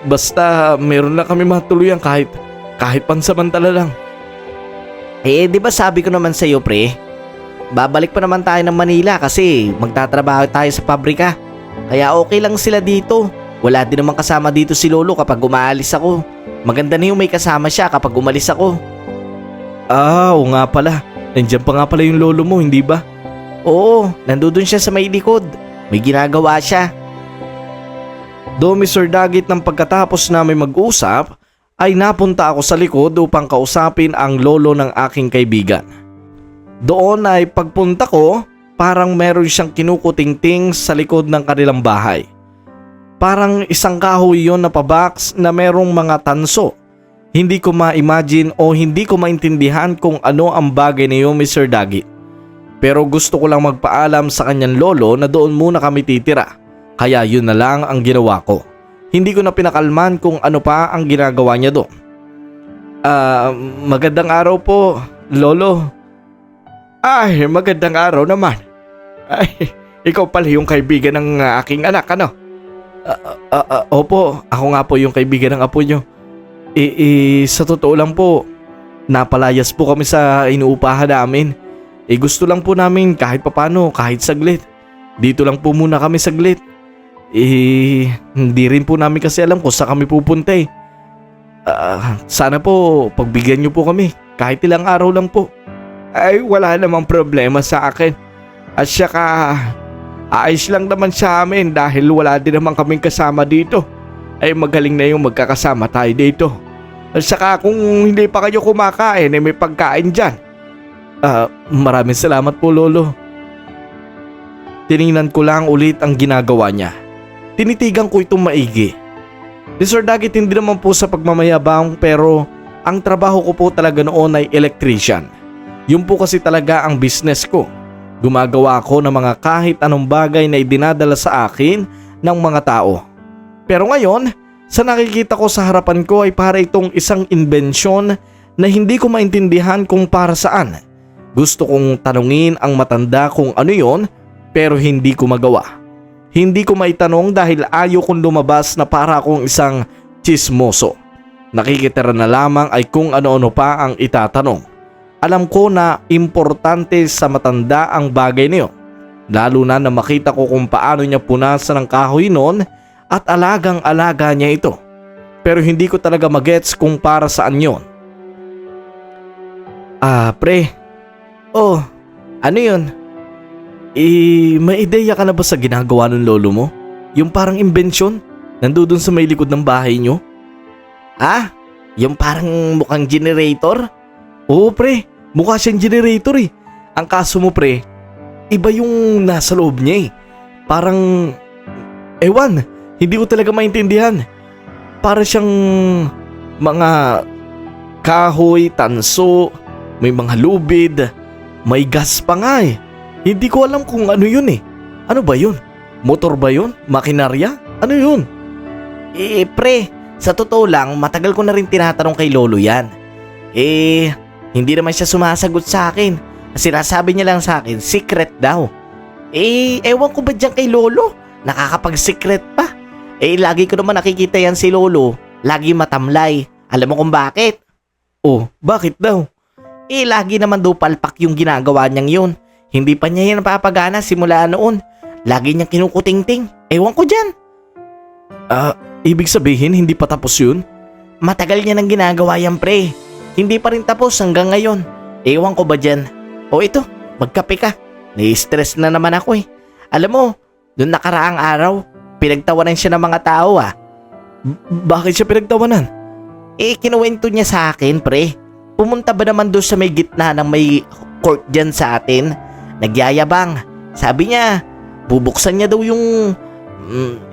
Basta meron lang kami matuluyan kahit pansamantala lang. Di ba sabi ko naman sa iyo pre, babalik pa naman tayo ng Manila kasi magtatrabaho tayo sa pabrika. Kaya okay lang sila dito. Wala din naman kasama dito si Lolo kapag umaalis ako. Maganda na yung may kasama siya kapag umalis ako. Oo nga pala. Nandiyan pa nga pala yung lolo mo, hindi ba? Oo, nandun siya sa may likod. May ginagawa siya. Mr. Dagit, ng pagkatapos namin mag-usap, ay napunta ako sa likod upang kausapin ang lolo ng aking kaibigan. Doon ay pagpunta ko, parang meron siyang kinukutingting sa likod ng kanilang bahay. Parang isang kahoy yon na pabox na merong mga tanso. Hindi ko ma-imagine o hindi ko maintindihan kung ano ang bagay na yun, Mr. Dagit. Pero gusto ko lang magpaalam sa kanyang lolo na doon muna kami titira. Kaya yun na lang ang ginawa ko. Hindi ko na pinakalman kung ano pa ang ginagawa niya doon. Magandang araw po, lolo. Ay, magandang araw naman. Ay, ikaw pala yung kaibigan ng aking anak, ano? Opo, ako nga po yung kaibigan ng apo nyo. Sa totoo lang po, napalayas po kami sa inuupahan namin. Gusto lang po namin kahit papano, kahit saglit. Dito lang po muna kami saglit. Hindi rin po namin kasi alam kung saan kami pupunta sana po pagbigyan nyo po kami, kahit ilang araw lang po. Ay, wala namang problema sa akin. At saka, ayos lang naman sa amin dahil wala din naman kaming kasama dito. Ay magaling na yung magkakasama tayo dito. At saka kung hindi pa kayo kumakain may pagkain dyan. Maraming salamat po lolo. Tiningnan ko lang ulit ang ginagawa niya. Tinitigan ko itong maigi. Mr. Dagit, hindi naman po sa pagmamayabang pero ang trabaho ko po talaga noon ay electrician. Yun po kasi talaga ang business ko. Gumagawa ako ng mga kahit anong bagay na idinadala sa akin ng mga tao. Pero ngayon, sa nakikita ko sa harapan ko ay para itong isang inbensyon na hindi ko maintindihan kung para saan. Gusto kong tanungin ang matanda kung ano yon pero hindi ko magawa. Hindi ko maitanong dahil ayaw kong lumabas na para akong isang tsismoso. Nakikitira na lamang ay kung ano-ano pa ang itatanong. Alam ko na importante sa matanda ang bagay niyo. Lalo na makita ko kung paano niya punasan ng kahoy noon at alagang-alaga niya ito. Pero hindi ko talaga magets kung para saan yon. Pre. Oh, ano yun? May ideya ka na ba sa ginagawa ng lolo mo? Yung parang imbensyon? Nandun sa may likod ng bahay nyo? Yung parang mukhang generator? Oo pre, mukha siyang generator Ang kaso mo pre, iba yung nasa loob niya Parang, ewan, hindi ko talaga maintindihan. Para siyang mga kahoy, tanso, may mga lubid, may gas pa nga Hindi ko alam kung ano yun Ano ba yun? Motor ba yun? Makinarya? Ano yun? Pre, sa totoo lang, matagal ko na rin tinatanong kay lolo yan. Hindi naman siya sumasagot sa akin. Sinasabi niya lang sa akin, secret daw. Ewan ko ba dyan kay lolo? Nakakapag-secret pa. Lagi ko naman nakikita yan si lolo. lagi matamlay. Alam mo kung bakit? Oh, bakit daw? Lagi naman daw palpak yung ginagawa niyang yun. Hindi pa niya yan napapagana simula noon. Lagi niyang kinukutingting. Ewan ko dyan. Ibig sabihin hindi pa tapos yun? Matagal niya nang ginagawa yan, pre. Hindi pa rin tapos hanggang ngayon. Ewan ko ba dyan? O ito, magkape ka. Nai-stress na naman ako eh. Alam mo, noong nakaraang araw, pinagtawanan siya ng mga tao ah. Bakit siya pinagtawanan? Kinuwento niya sa akin, pre. Pumunta ba naman doon sa may gitna ng may court dyan sa atin? Nagyayabang. Sabi niya, bubuksan niya daw yung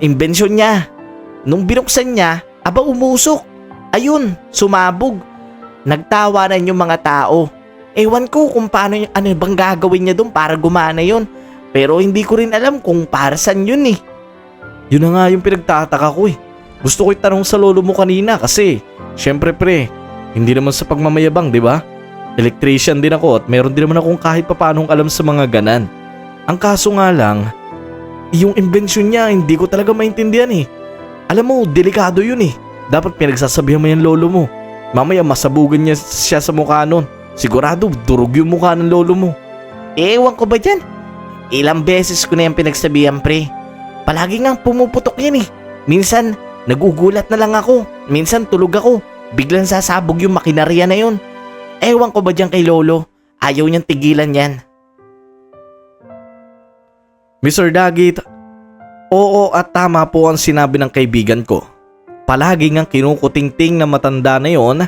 inbensyon niya. Nung binuksan niya, aba umusok. Ayun, sumabog. Nagtawanan yung mga tao. Ewan ko kung paano ano bang gagawin niya doon para gumana yun. Pero hindi ko rin alam kung para saan yun eh. Yun na nga yung pinagtataka ko eh. Gusto ko itanong sa lolo mo kanina kasi, syempre pre, hindi naman sa pagmamayabang, di ba? Electrician din ako at meron din naman akong kahit papanong alam sa mga ganan. Ang kaso nga lang, yung invention niya hindi ko talaga maintindihan eh. Alam mo, delikado yun eh. Dapat pinagsasabihan mo yung lolo mo. Mamaya masabugan niya siya sa mukha nun. Sigurado durog yung mukha ng lolo mo. Ewan ko ba dyan? Ilang beses ko na yung pinagsabihan, pre. Palagi nga pumuputok yan eh. Minsan, nagugulat na lang ako. Minsan tulog ako. Biglang sasabog yung makinarya na yun. Ewan ko ba dyan kay lolo? Ayaw niyang tigilan yan. Mr. Dagit, oo at tama po ang sinabi ng kaibigan ko. Palagi ngang kinukutingting na matanda na yon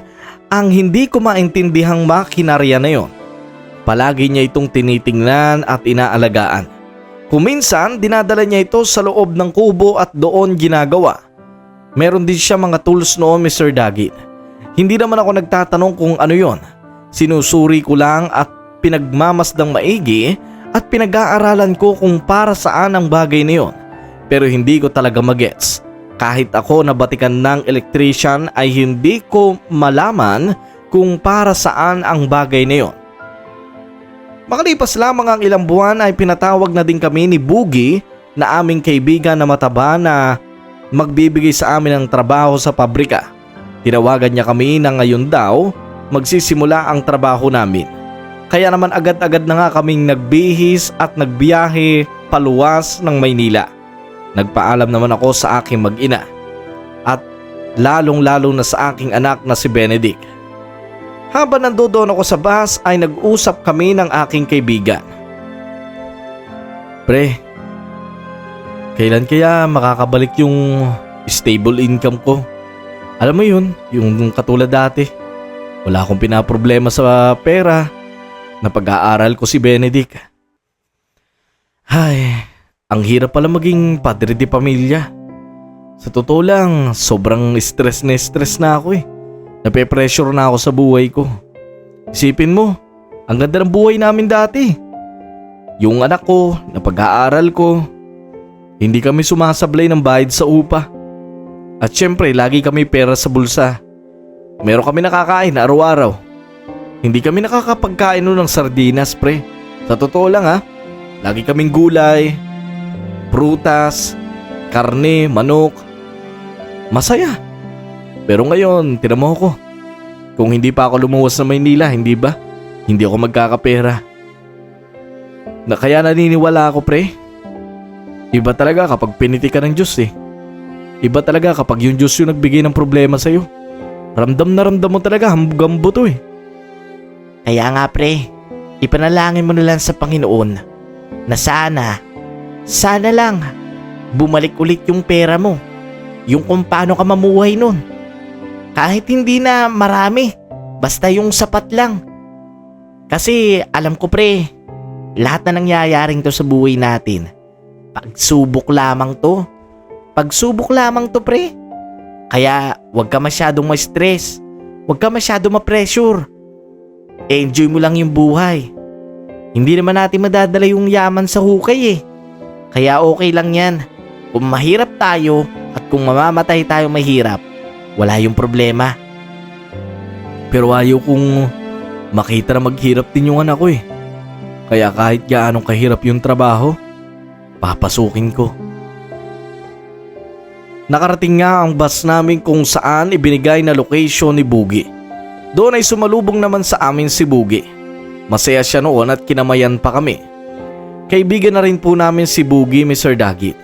ang hindi ko maintindihang makinarya na yon. Palagi niya itong tinitingnan at inaalagaan. Kuminsan, dinadala niya ito sa loob ng kubo at doon ginagawa. Meron din siya mga tools noon, Mr. Dagit. Hindi naman ako nagtatanong kung ano yon. Sinusuri ko lang at pinagmamasdang maigi at pinag-aaralan ko kung para saan ang bagay na yon. Pero hindi ko talaga magets. Kahit ako na batikan ng electrician ay hindi ko malaman kung para saan ang bagay na yon. Makalipas lamang ang ilang buwan ay pinatawag na din kami ni Boogie na aming kaibigan na mataba na magbibigay sa amin ng trabaho sa pabrika. Tinawagan niya kami na ngayon daw magsisimula ang trabaho namin. Kaya naman agad-agad na nga kaming nagbihis at nagbiyahe paluwas ng Maynila. Nagpaalam naman ako sa aking mag-ina at lalong-lalo na sa aking anak na si Benedict. Habang nandoon ako sa bus ay nag-usap kami ng aking kaibigan. Pre, kailan kaya makakabalik yung stable income ko? Alam mo yun, yung katulad dati. Wala akong pinaproblema sa pera. Napag-aaral ko si Benedict. Ay, ang hirap pala maging padre de pamilya. Sa totoo lang, sobrang stress na ako eh. Nape-pressure na ako sa buhay ko. Isipin mo, ang ganda ng buhay namin dati. Yung anak ko, napag-aaral ko. Hindi kami sumasablay ng bayad sa upa. At syempre, lagi kami pera sa bulsa. Meron kami nakakain araw-araw. Hindi kami nakakapagkain nun ng sardinas, pre. Sa totoo lang ha, lagi kaming gulay, prutas, karne, manok. Masaya. Pero ngayon, tinan mo ako. Kung hindi pa ako lumuwas sa Maynila, hindi ba? Hindi ako magkakapera. Kaya naniniwala ako, pre. Iba talaga kapag piniti ka ng Diyos eh. Iba talaga kapag yung Diyos yung nagbigay ng problema sa'yo. Ramdam na ramdam mo talaga hanggang buto eh. Kaya nga, pre, ipanalangin mo na lang sa Panginoon na sana lang bumalik ulit yung pera mo. Yung kung paano ka mamuhay nun. Kahit hindi na marami, basta yung sapat lang. Kasi alam ko, pre, lahat na nangyayaring to sa buhay natin, pagsubok lamang to. Pagsubok lamang to, pre. Kaya wag ka masyadong ma-stress. Wag ka masyadong ma-pressure. Enjoy mo lang yung buhay. Hindi naman natin madadala yung yaman sa hukay eh. Kaya okay lang yan. Kung mahirap tayo at kung mamamatay tayo mahirap, wala yung problema. Pero ayaw kong makita na maghirap din yung anak ko eh. Kaya kahit gaano kahirap yung trabaho, papasukin ko. Nakarating nga ang bus namin kung saan ibinigay na location ni Bugi. Doon ay sumalubong naman sa amin si Bugi. Masaya siya noon at kinamayan pa kami. Kaibigan na rin po namin si Bugi, Mr. Dagit.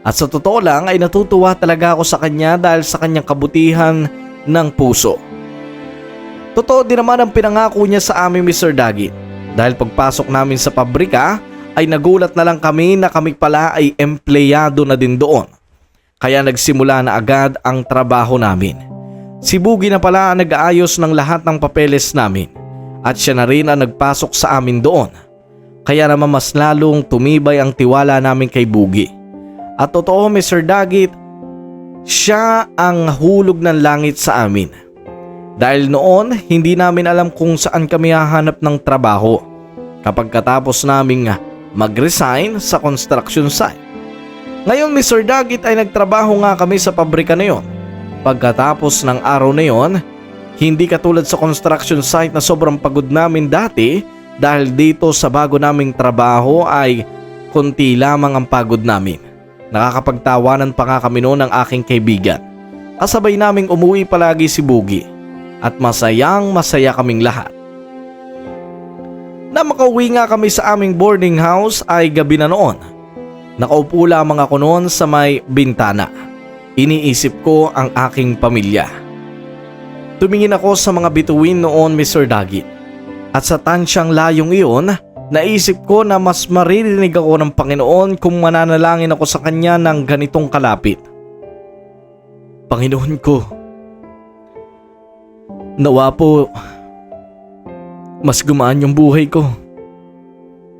At sa totoo lang ay natutuwa talaga ako sa kanya dahil sa kanyang kabutihan ng puso. Totoo din naman ang pinangako niya sa amin, Mr. Dagit. Dahil pagpasok namin sa pabrika ay nagulat na lang kami na kami pala ay empleyado na din doon. Kaya nagsimula na agad ang trabaho namin. Si Bugi na pala ang nag-aayos ng lahat ng papeles namin at siya na rin ang nagpasok sa amin doon. Kaya naman mas lalong tumibay ang tiwala namin kay Bugi. At totoo, Mr. Dagit, siya ang hulog ng langit sa amin. Dahil noon, hindi namin alam kung saan kami hahanap ng trabaho kapag katapos naming mag-resign sa construction site. Ngayon, Mr. Dagit, ay nagtrabaho nga kami sa pabrika na yon. Pagkatapos ng araw na yon, hindi katulad sa construction site na sobrang pagod namin dati dahil dito sa bago naming trabaho ay konti lamang ang pagod namin. Nakakapagtawanan pa nga kami noon ng aking kaibigan. Kasabay naming umuwi palagi si Bugi at masayang masaya kaming lahat. Na makauwi nga kami sa aming boarding house ay gabi na noon. Nakaupo lamang ako noon sa may bintana. Iniisip ko ang aking pamilya. Tumingin ako sa mga bituin noon, Mr. Dagit. At sa tansyang layong iyon, naisip ko na mas maririnig ako ng Panginoon kung mananalangin ako sa Kanya ng ganitong kalapit. Panginoon ko, nawa po mas gumaan yung buhay ko.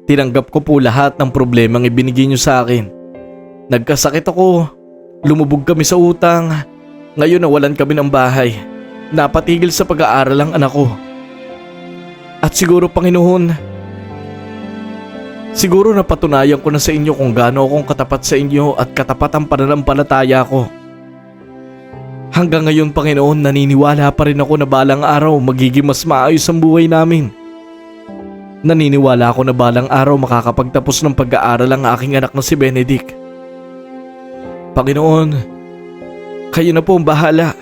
Tinanggap ko po lahat ng problemang ibinigay niyo sa akin. Nagkasakit ako, lumubog kami sa utang, ngayon nawalan kami ng bahay. Napatigil sa pag-aaral ang anak ko. At siguro, Panginoon, siguro napatunayan ko na sa inyo kung gaano akong katapat sa inyo at katapat ang pananampalataya ko. Hanggang ngayon, Panginoon, naniniwala pa rin ako na balang araw magiging mas maayos ang buhay namin. Naniniwala ako na balang araw makakapagtapos ng pag-aaral ang aking anak na si Benedict. Panginoon, kayo na po ang bahala.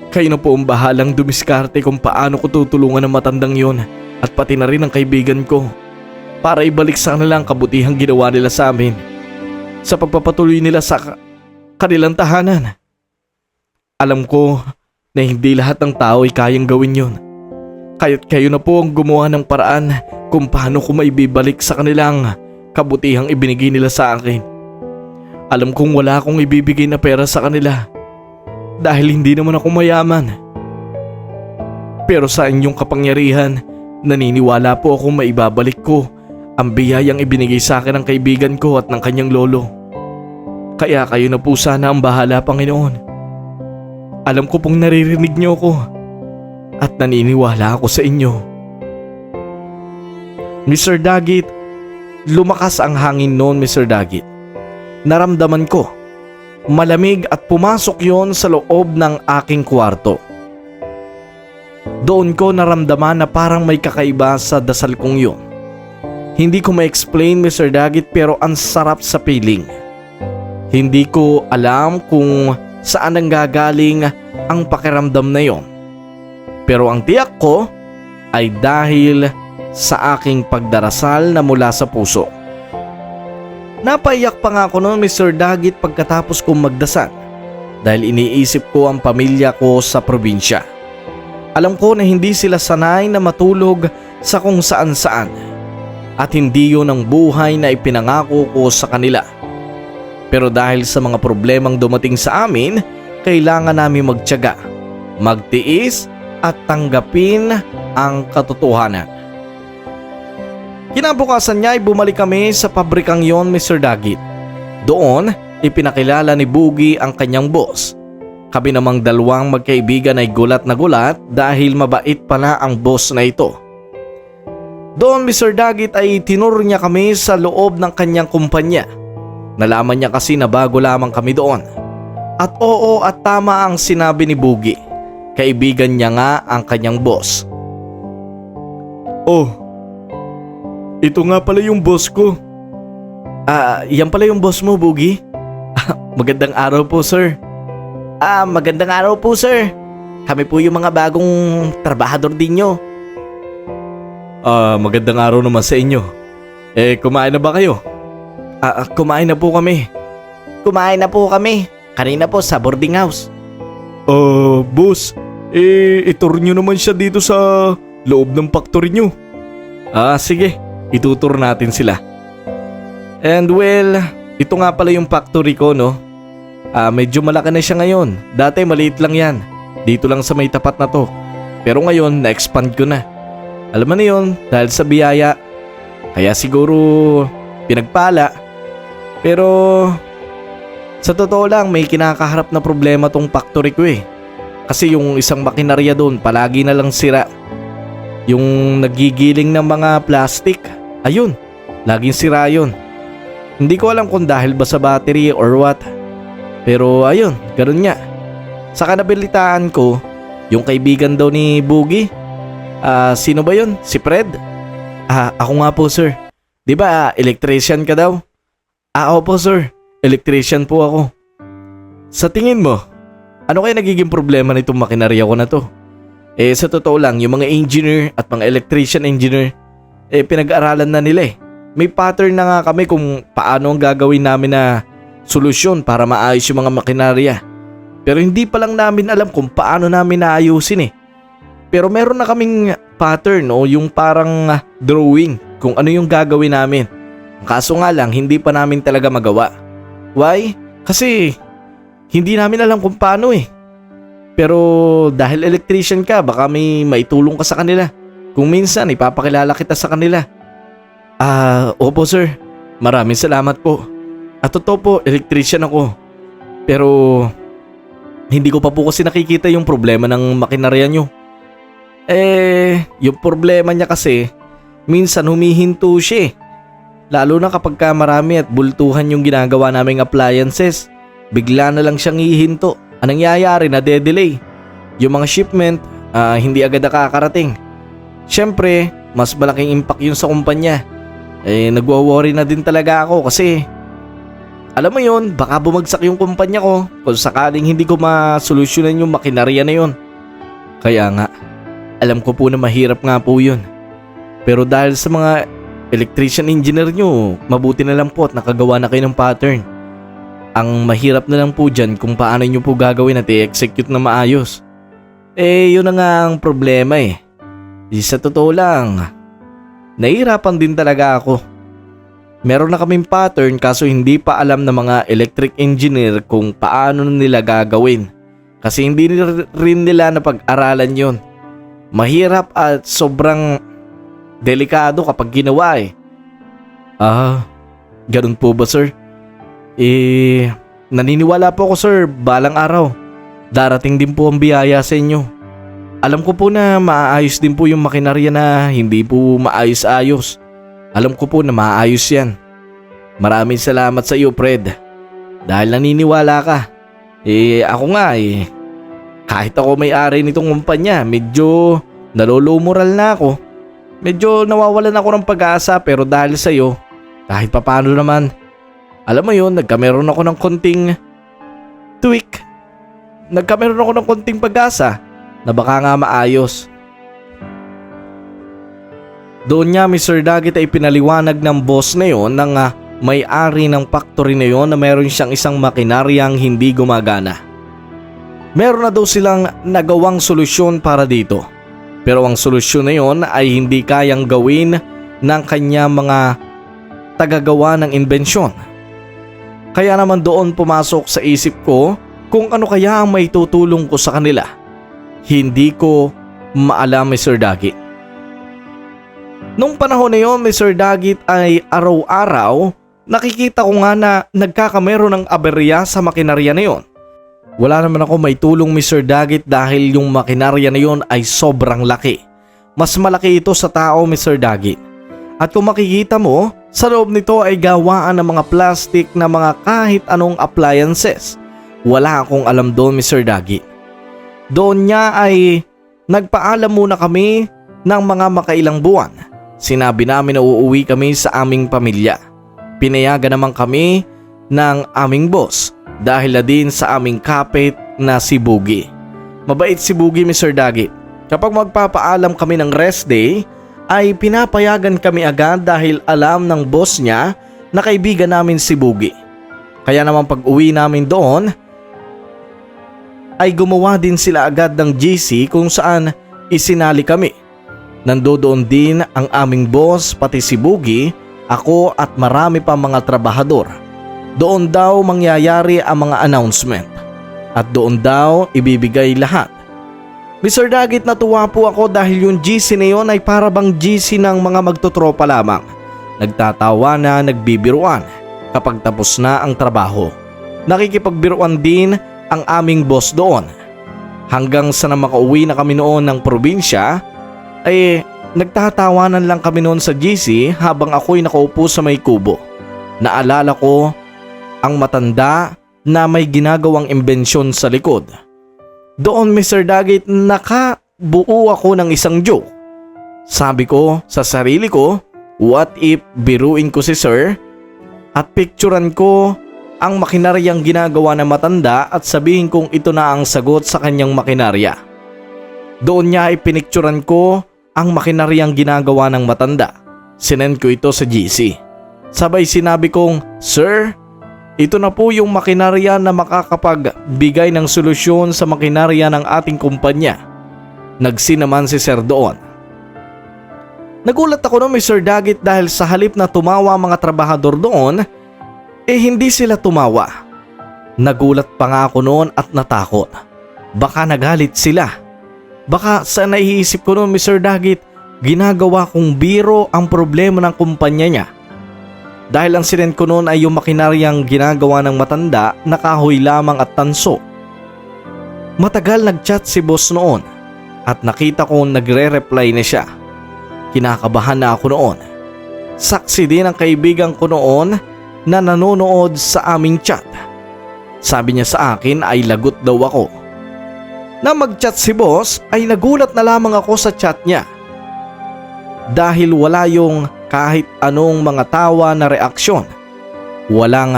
Kayo na po ang bahalang dumiskarte kung paano ko tutulungan ang matandang yon at pati na rin ang kaibigan ko para ibalik sa kanila ang kabutihang ginawa nila sa amin sa pagpapatuloy nila sa kanilang tahanan. Alam ko na hindi lahat ng tao ay kayang gawin yon. Kaya't kayo na po ang gumawa ng paraan kung paano ko maibibalik sa kanilang kabutihang ibinigay nila sa akin. Alam kong wala akong ibibigay na pera sa kanila dahil hindi naman ako mayaman. Pero sa inyong kapangyarihan, naniniwala po akong maibabalik ko ang biyayang ibinigay sa akin ng kaibigan ko at ng kanyang lolo. Kaya kayo na po sana ang bahala, Panginoon. Alam ko pong naririnig niyo ako. At naniniwala ako sa inyo. Mr. Dagit, lumakas ang hangin noon, Mr. Dagit. Naramdaman ko. Malamig at pumasok yon sa loob ng aking kwarto. Doon ko naramdaman na parang may kakaiba sa dasal kong yun. Hindi ko ma-explain, Mr. Dagit, pero ang sarap sa feeling. Hindi ko alam kung saan nanggagaling ang pakiramdam na yon. Pero ang tiyak ko ay dahil sa aking pagdarasal na mula sa puso. Napaiyak pa nga ako noon, Mr. Dagit, pagkatapos kong magdasal dahil iniisip ko ang pamilya ko sa probinsya. Alam ko na hindi sila sanay na matulog sa kung saan-saan at hindi yun ang buhay na ipinangako ko sa kanila. Pero dahil sa mga problemang dumating sa amin, kailangan namin magtiyaga, magtiis at tanggapin ang katotohanan. Kinabukasan niya ay bumalik kami sa pabrikang yon, Mr. Dagit. Doon, ipinakilala ni Bugi ang kanyang boss. Kami namang dalawang magkaibigan ay gulat na gulat dahil mabait pala ang boss na ito. Doon, Mr. Dagit, ay tinuro niya kami sa loob ng kanyang kumpanya. Nalaman niya kasi na bago lamang kami doon. At oo at tama ang sinabi ni Bugi. Kaibigan niya nga ang kanyang boss. Oh, ito nga pala yung boss ko. Yan pala yung boss mo, Bugi? magandang araw po sir. Magandang araw po sir. Kami po yung mga bagong trabahador din nyo. Magandang araw naman sa inyo. Kumain na ba kayo? Kumain na po kami. Kumain na po kami. Kanina po sa boarding house. Boss, itur nyo naman siya dito sa loob ng factory nyo. Sige, itutur natin sila. And well, ito nga pala yung factory ko, no? Medyo malaki na siya ngayon. Dati maliit lang yan. Dito lang sa may tapat na to. Pero ngayon, na-expand ko na. Alam mo na yun, dahil sa biyaya. Kaya siguro pinagpala. Pero sa totoo lang, may kinakaharap na problema tong factory ko eh. Kasi yung isang makinarya doon, palagi na lang sira. Yung nagigiling ng mga plastic, ayun, laging sira yun. Hindi ko alam kung dahil ba sa battery or what. Pero ayun, ganun nga. Sa kanabilitaan ko, yung kaibigan daw ni Boogie. Sino ba yun? Si Fred? Ako nga po sir. Di ba electrician ka daw? Opo sir. Electrician po ako. Sa tingin mo, ano kaya nagiging problema nitong makinarya ko na to? Sa totoo lang, yung mga engineer at mga electrician engineer, pinag-aaralan na nila eh. May pattern na nga kami kung paano ang gagawin namin na solusyon para maayos yung mga makinarya. Pero hindi pa lang namin alam kung paano namin naayusin eh. Pero meron na kaming pattern o yung parang drawing kung ano yung gagawin namin. Kaso nga lang, hindi pa namin talaga magawa. Why? Kasi hindi namin alam kung paano eh. Pero dahil electrician ka, baka may maitulong ka sa kanila. Kung minsan, ipapakilala kita sa kanila. Opo sir. Maraming salamat po. At totoo po, electrician ako. Pero hindi ko pa po kasi nakikita yung problema ng makinarya nyo. Yung problema niya kasi, minsan humihinto siya eh. Lalo na kapag marami at bultuhan yung ginagawa naming appliances. Bigla na lang siyang hihinto. Anong nangyayari na de-delay? Yung mga shipment, hindi agad nakakarating. Siyempre, mas malaking impact yun sa kumpanya. Nagwa-worry na din talaga ako kasi alam mo yun, baka bumagsak yung kumpanya ko kung sakaling hindi ko masolusyonan yung makinarya na yun. Kaya nga, alam ko po na mahirap nga po yun. Pero dahil sa mga electrician engineer nyo, mabuti na lang po at nakagawa na kayo ng pattern. Ang mahirap na lang po dyan kung paano nyo po gagawin at i-execute na maayos. Yun na nga ang problema eh. Sa totoo lang, nahihirapan din talaga ako. Meron na kaming pattern kaso hindi pa alam ng mga electric engineer kung paano nila gagawin. Kasi hindi rin nila napag-aralan yon. Mahirap at sobrang delikado kapag ginawa eh. Ganun po ba sir? Naniniwala po ako sir, balang araw. Darating din po ang biyaya sa inyo. Alam ko po na maayos din po yung makinarya na hindi po maayos-ayos. Alam ko po na maayos yan. Maraming salamat sa iyo Fred. Dahil naniniwala ka. Ako nga kahit ako may-ari nitong kumpanya, medyo nalolow moral na ako. Medyo nawawalan ako ng pag-asa pero dahil sa iyo, kahit papano naman. Alam mo yun, nagkameron ako ng konting tweak. Nagkameron ako ng konting pag-asa na baka nga maayos. Doon niya Mr. Daggett ay pinaliwanag ng boss na yon ng may-ari ng factory na yon na meron siyang isang makinaryang hindi gumagana. Meron na daw silang nagawang solusyon para dito. Pero ang solusyon na yon ay hindi kayang gawin ng kanya mga tagagawa ng imbensyon. Kaya naman doon pumasok sa isip ko kung ano kaya ang may tutulong ko sa kanila. Hindi ko maalam Mr. Daggett. Nung panahon na yun, Mr. Daggett, ay araw-araw nakikita ko nga na nagkakamero ng aberya sa makinarya na yon. Wala naman ako may tulong Mr. Daggett dahil yung makinarya na yon ay sobrang laki. Mas malaki ito sa tao Mr. Daggett. At kung makikita mo, sa loob nito ay gawaan ng mga plastic na mga kahit anong appliances. Wala akong alam doon Mr. Daggett. Doon niya ay nagpaalam muna kami ng mga makailang buwan. Sinabi namin na uuwi kami sa aming pamilya. Pinayagan naman kami ng aming boss dahil na din sa aming kapit na si Boogie. Mabait si Boogie, Mr. Dagit. Kapag magpapaalam kami ng rest day ay pinapayagan kami agad dahil alam ng boss niya na kaibigan namin si Boogie. Kaya naman pag uwi namin doon ay gumawa din sila agad ng GC kung saan isinali kami. Nandoon din ang aming boss pati si Boogie, ako at marami pa mga trabahador. Doon daw mangyayari ang mga announcement at doon daw ibibigay lahat. Mr. Dagit, natuwa po ako dahil yung GC na yun ay para bang GC ng mga magtotropa lamang. Nagtatawa na, nagbibiruan kapag tapos na ang trabaho. Nakikipagbiruan din ang aming boss doon. Hanggang sa na makauwi na kami noon ng probinsya ay nagtatawanan lang kami noon sa GC habang ako'y nakaupo sa may kubo. Naalala ko ang matanda na may ginagawang imbensyon sa likod. Doon, Mr. Dagit, nakabuo ako ng isang joke. Sabi ko sa sarili ko, what if biruin ko si Sir at picturean ko ang makinaryang ginagawa ng matanda at sabihin kong ito na ang sagot sa kanyang makinarya. Doon niya ay pinicturean ko ang makinaryang ginagawa ng matanda. Sinend ko ito sa GC. Sabay sinabi kong, Sir, ito na po yung makinarya na makakapagbigay ng solusyon sa makinarya ng ating kumpanya. Nagsin naman si Sir doon. Nagulat ako no, Mr. Dagit, dahil sa halip na tumawa mga trabahador doon, hindi sila tumawa. Nagulat pa nga ako noon at natakot. Baka nagalit sila. Baka sa naiisip ko noon, Mr. Dagit, ginagawa kong biro ang problema ng kumpanya niya. Dahil ang sinend ko noon ay yung makinaryang ginagawa ng matanda na kahoy lamang at tanso. Matagal nagchat si boss noon at nakita ko nagre-reply na siya. Kinakabahan na ako noon. Saksi din ang kaibigan ko noon na nanonood sa aming chat. Sabi niya sa akin ay lagot daw ako. Na mag-chat si boss ay nagulat na lamang ako sa chat niya. Dahil wala yung kahit anong mga tawa na reaksyon. Walang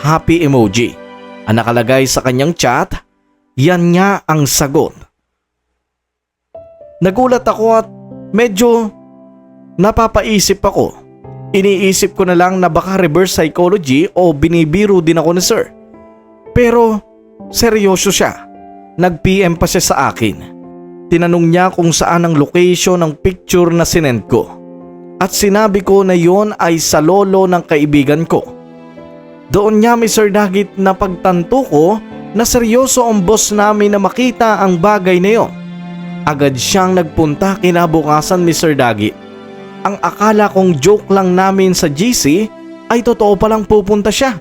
happy emoji. Ang nakalagay sa kanyang chat, yan nga ang sagot. Nagulat ako at medyo napapaisip ako. Iniisip ko na lang na baka reverse psychology o binibiro din ako ni Sir. Pero seryoso siya. Nag-PM pa siya sa akin. Tinanong niya kung saan ang location ng picture na sinend ko. At sinabi ko na yon ay sa lolo ng kaibigan ko. Doon niya, Mr. Dagit, na pagtanto ko na seryoso ang boss namin na makita ang bagay na yon. Agad siyang nagpunta kinabukasan, Mr. Dagit. Ang akala kong joke lang namin sa GC ay totoo palang pupunta siya.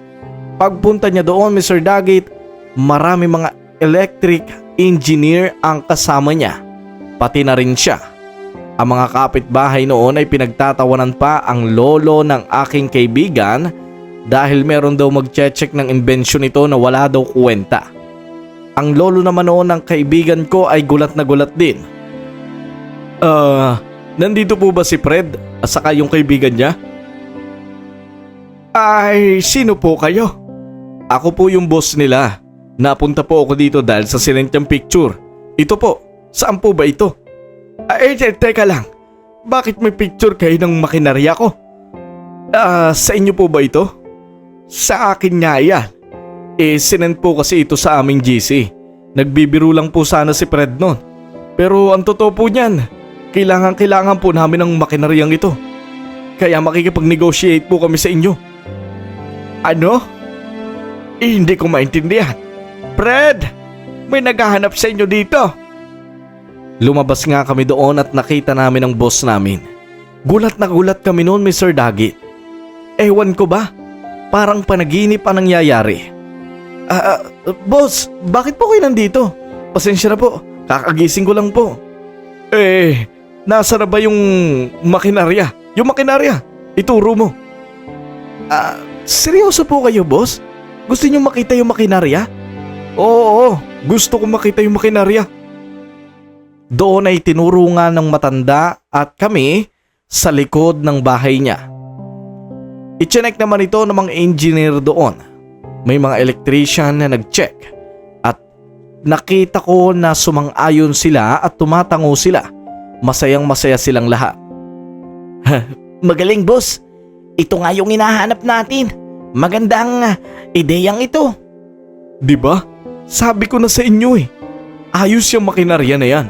Pagpunta niya doon, Mr. Dagit, marami mga electric engineer ang kasama niya. Pati na rin siya. Ang mga kapitbahay noon ay pinagtatawanan pa ang lolo ng aking kaibigan dahil meron daw mag-check ng imbensyon nito na wala daw kwenta. Ang lolo naman noon ng kaibigan ko ay gulat na gulat din. Nandito po ba si Fred at saka yung kaibigan niya? Ay, sino po kayo? Ako po yung boss nila. Napunta po ako dito dahil sa sinentiyang picture. Ito po, saan po ba ito? Teka lang, bakit may picture kayo ng makinarya ko? Sa inyo po ba ito? Sa akin nga yan. Sinend po kasi ito sa aming GC. Nagbibiro lang po sana si Fred nun. Pero ang totoo po niyan, kailangan po namin ng makinaryang ito. Kaya makikipag-negotiate po kami sa inyo. Ano? Hindi ko maintindihan. Fred, may naghahanap sa inyo dito. Lumabas nga kami doon at nakita namin ang boss namin. Gulat na gulat kami noon, Mr. Dagit. Ewan ko ba? Parang panaginip ang nangyayari. Boss, bakit po kayo nandito? Pasensya na po, kakagising ko lang po. Nasa na ba yung makinarya? Yung makinarya, ituro mo. Seryoso po kayo, boss? Gusto niyo makita yung makinarya? Oo, gusto ko makita yung makinarya. Doon ay tinuro nga ng matanda at kami sa likod ng bahay niya. I-check naman ito ng mga engineer doon. May mga electrician na nag-check at nakita ko na sumang-ayon sila at tumatango sila. Masayang masaya silang lahat. Magaling boss. Ito nga yung hinahanap natin. Magandang ideyang ito. Di ba? Sabi ko na sa inyo eh. Ayos yung makinarya na yan.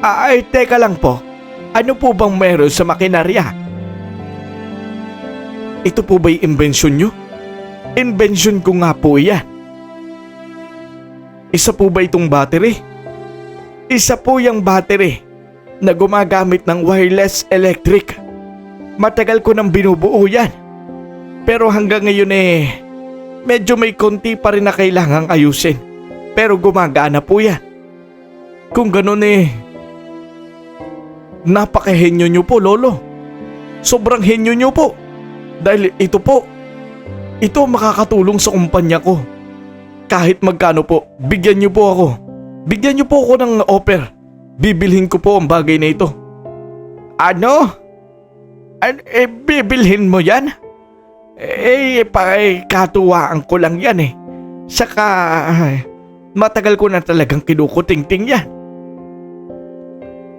Ay, teka lang po. Ano po bang meron sa makinarya? Ito po ba'y imbensyon nyo? Invention ko nga po yan. Isa po ba itong battery? Isa po yung battery na gumagamit ng wireless electric. Matagal ko nang binubuo yan. Pero hanggang ngayon medyo may konti pa rin na kailangang ayusin. Pero gumagana po yan. Kung ganun napakahenyo nyo po, Lolo. Sobrang henyo nyo po. Dahil ito ang makakatulong sa kumpanya ko. Kahit magkano po, bigyan nyo po ako. Bigyan nyo po ako ng offer. Bibilhin ko po ang bagay na ito. Ano? Bibilhin mo yan? Katuwaan ko lang yan eh. Saka, matagal ko na talagang kinukuting-ting yan.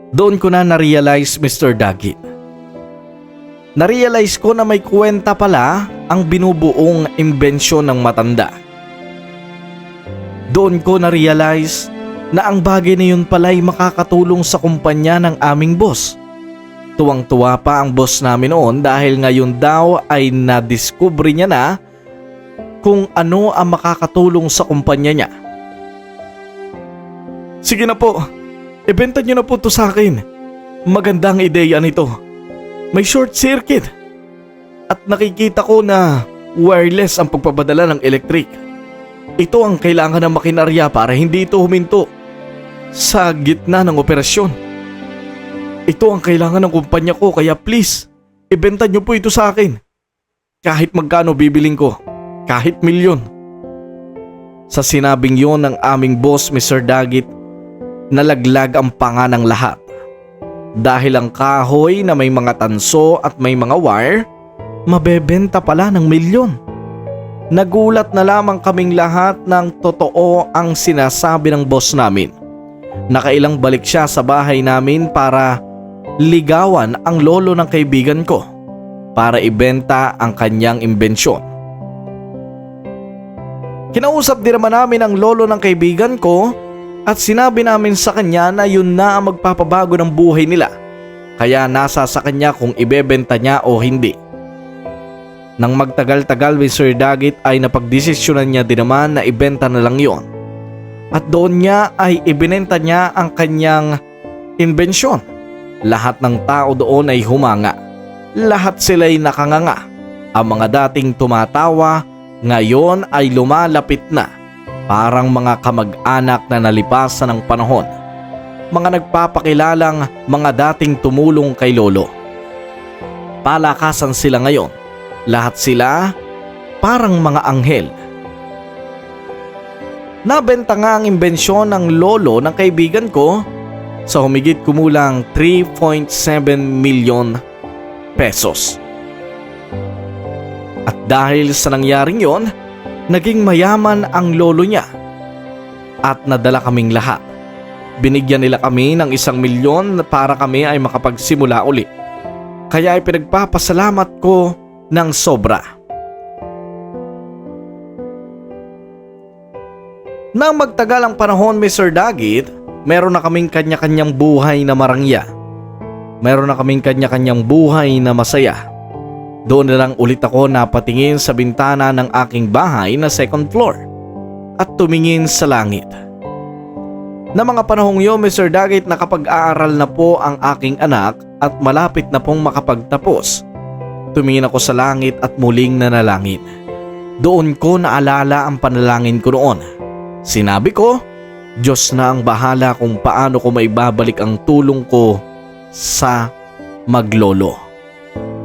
Doon ko na na-realize, Mr. Dagit. Na-realize ko na may kwenta pala ang binubuong imbensyon ng matanda. Doon ko na-realize na ang bagay na yun pala ay makakatulong sa kumpanya ng aming boss. Tuwang-tuwa pa ang boss namin noon dahil ngayon daw ay nadiskubre niya na kung ano ang makakatulong sa kumpanya niya. Sige na po, ibenta niyo na po ito sa akin. Magandang ideya nito. May short circuit. At nakikita ko na wireless ang pagpapadala ng electric. Ito ang kailangan ng makinarya para hindi ito huminto sa gitna ng operasyon. Ito ang kailangan ng kumpanya ko kaya please, ibenta niyo po ito sa akin. Kahit magkano bibiling ko, kahit milyon. Sa sinabing yon ng aming boss, Mr. Dagit, nalaglag ang panga ng lahat. Dahil ang kahoy na may mga tanso at may mga wire, mabebenta pala ng milyon. Nagulat na lamang kaming lahat ng totoo ang sinasabi ng boss namin. Nakailang balik siya sa bahay namin para ligawan ang lolo ng kaibigan ko para ibenta ang kanyang imbensyon. Kinausap din naman namin ang lolo ng kaibigan ko at sinabi namin sa kanya na yun na ang magpapabago ng buhay nila. Kaya nasa sa kanya kung ibebenta niya o hindi. Nang magtagal-tagal, Mr. Dagit, ay napagdesisyonan niya din naman na ibenta na lang yon. At doon niya ay ibinenta niya ang kanyang imbensyon. Lahat ng tao doon ay humanga. Lahat sila'y nakanganga. Ang mga dating tumatawa, ngayon ay lumalapit na. Parang mga kamag-anak na nalipasan ng panahon. Mga nagpapakilalang mga dating tumulong kay lolo. Palakasan sila ngayon. Lahat sila parang mga anghel. Nabenta nga ang imbensyon ng lolo ng kaibigan ko sa humigit kumulang 3.7 milyon pesos. At dahil sa nangyaring yon, naging mayaman ang lolo niya at nadala kaming lahat. Binigyan nila kami ng 1 milyon para kami ay makapagsimula uli. Kaya ay pinagpapasalamat ko ng sobra. Nang magtagal ang panahon, Mr. Dagit, meron na kaming kanya-kanyang buhay na marangya. Meron na kaming kanya-kanyang buhay na masaya. Doon na lang ulit ako napatingin sa bintana ng aking bahay na 2nd floor at tumingin sa langit. Na mga panahong yun, Mr. Dagit, nakapag-aaral na po ang aking anak at malapit na pong makapagtapos. Tumingin ako sa langit at muling nanalangin. Doon ko naalala ang panalangin ko noon. Sinabi ko, Diyos na ang bahala kung paano ko maibabalik ang tulong ko sa maglolo.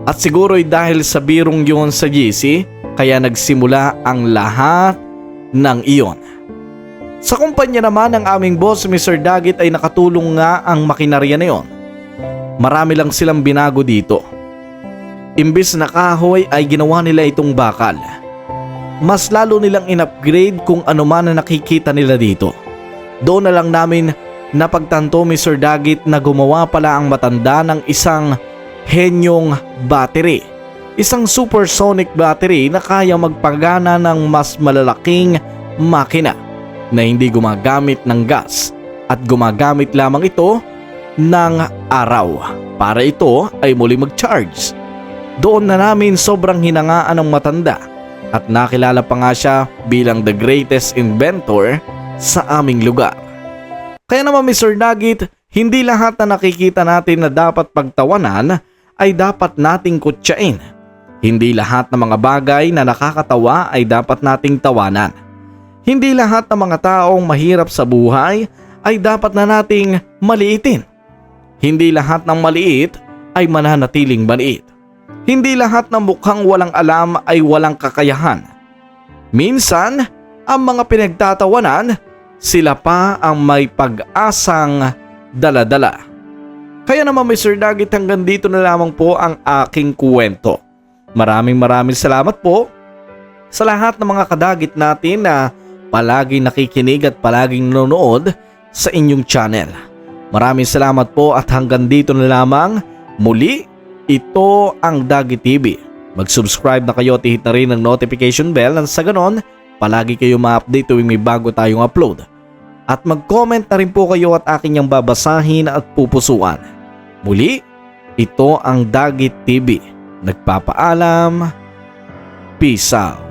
At siguro'y dahil sa birong yun sa GC, kaya nagsimula ang lahat ng iyon. Sa kumpanya naman ng aming boss, Mr. Dagit, ay nakatulong nga ang makinarya na yon. Marami lang silang binago dito. Imbis na kahoy ay ginawa nila itong bakal. mas lalo nilang in-upgrade kung ano man na nakikita nila dito. Doon na lang namin napagtanto, Mr. Dagit, na gumawa pala ang matanda ng isang henyong battery. Isang supersonic battery na kaya magpagana ng mas malalaking makina na hindi gumagamit ng gas at gumagamit lamang ito ng araw para ito ay muli mag-charge. Doon na namin sobrang hinangaan ng matanda at nakilala pa nga siya bilang the greatest inventor sa aming lugar. Kaya naman, Mr. Dagit, hindi lahat na nakikita natin na dapat pagtawanan ay dapat nating kutsain. Hindi lahat ng mga bagay na nakakatawa ay dapat nating tawanan. Hindi lahat ng mga taong mahirap sa buhay ay dapat na nating maliitin. Hindi lahat ng maliit ay mananatiling maliit. Hindi lahat ng mukhang walang alam ay walang kakayahan. Minsan, ang mga pinagtatawanan, sila pa ang may pag-asang dala-dala. Kaya naman, Mr. Dagit, hanggang dito na lamang po ang aking kwento. Maraming salamat po sa lahat ng mga kadagit natin na palaging nakikinig at palaging nanonood sa inyong channel. Maraming salamat po at hanggang dito na lamang. Muli, ito ang Dagit TV. Mag-subscribe na kayo at hit na rin ang notification bell nang sa ganon, palagi kayo ma-update tuwing may bago tayong upload. At mag-comment na rin po kayo at akin niyang babasahin at pupusuan. Muli, ito ang Dagit TV. Nagpapaalam. Peace out.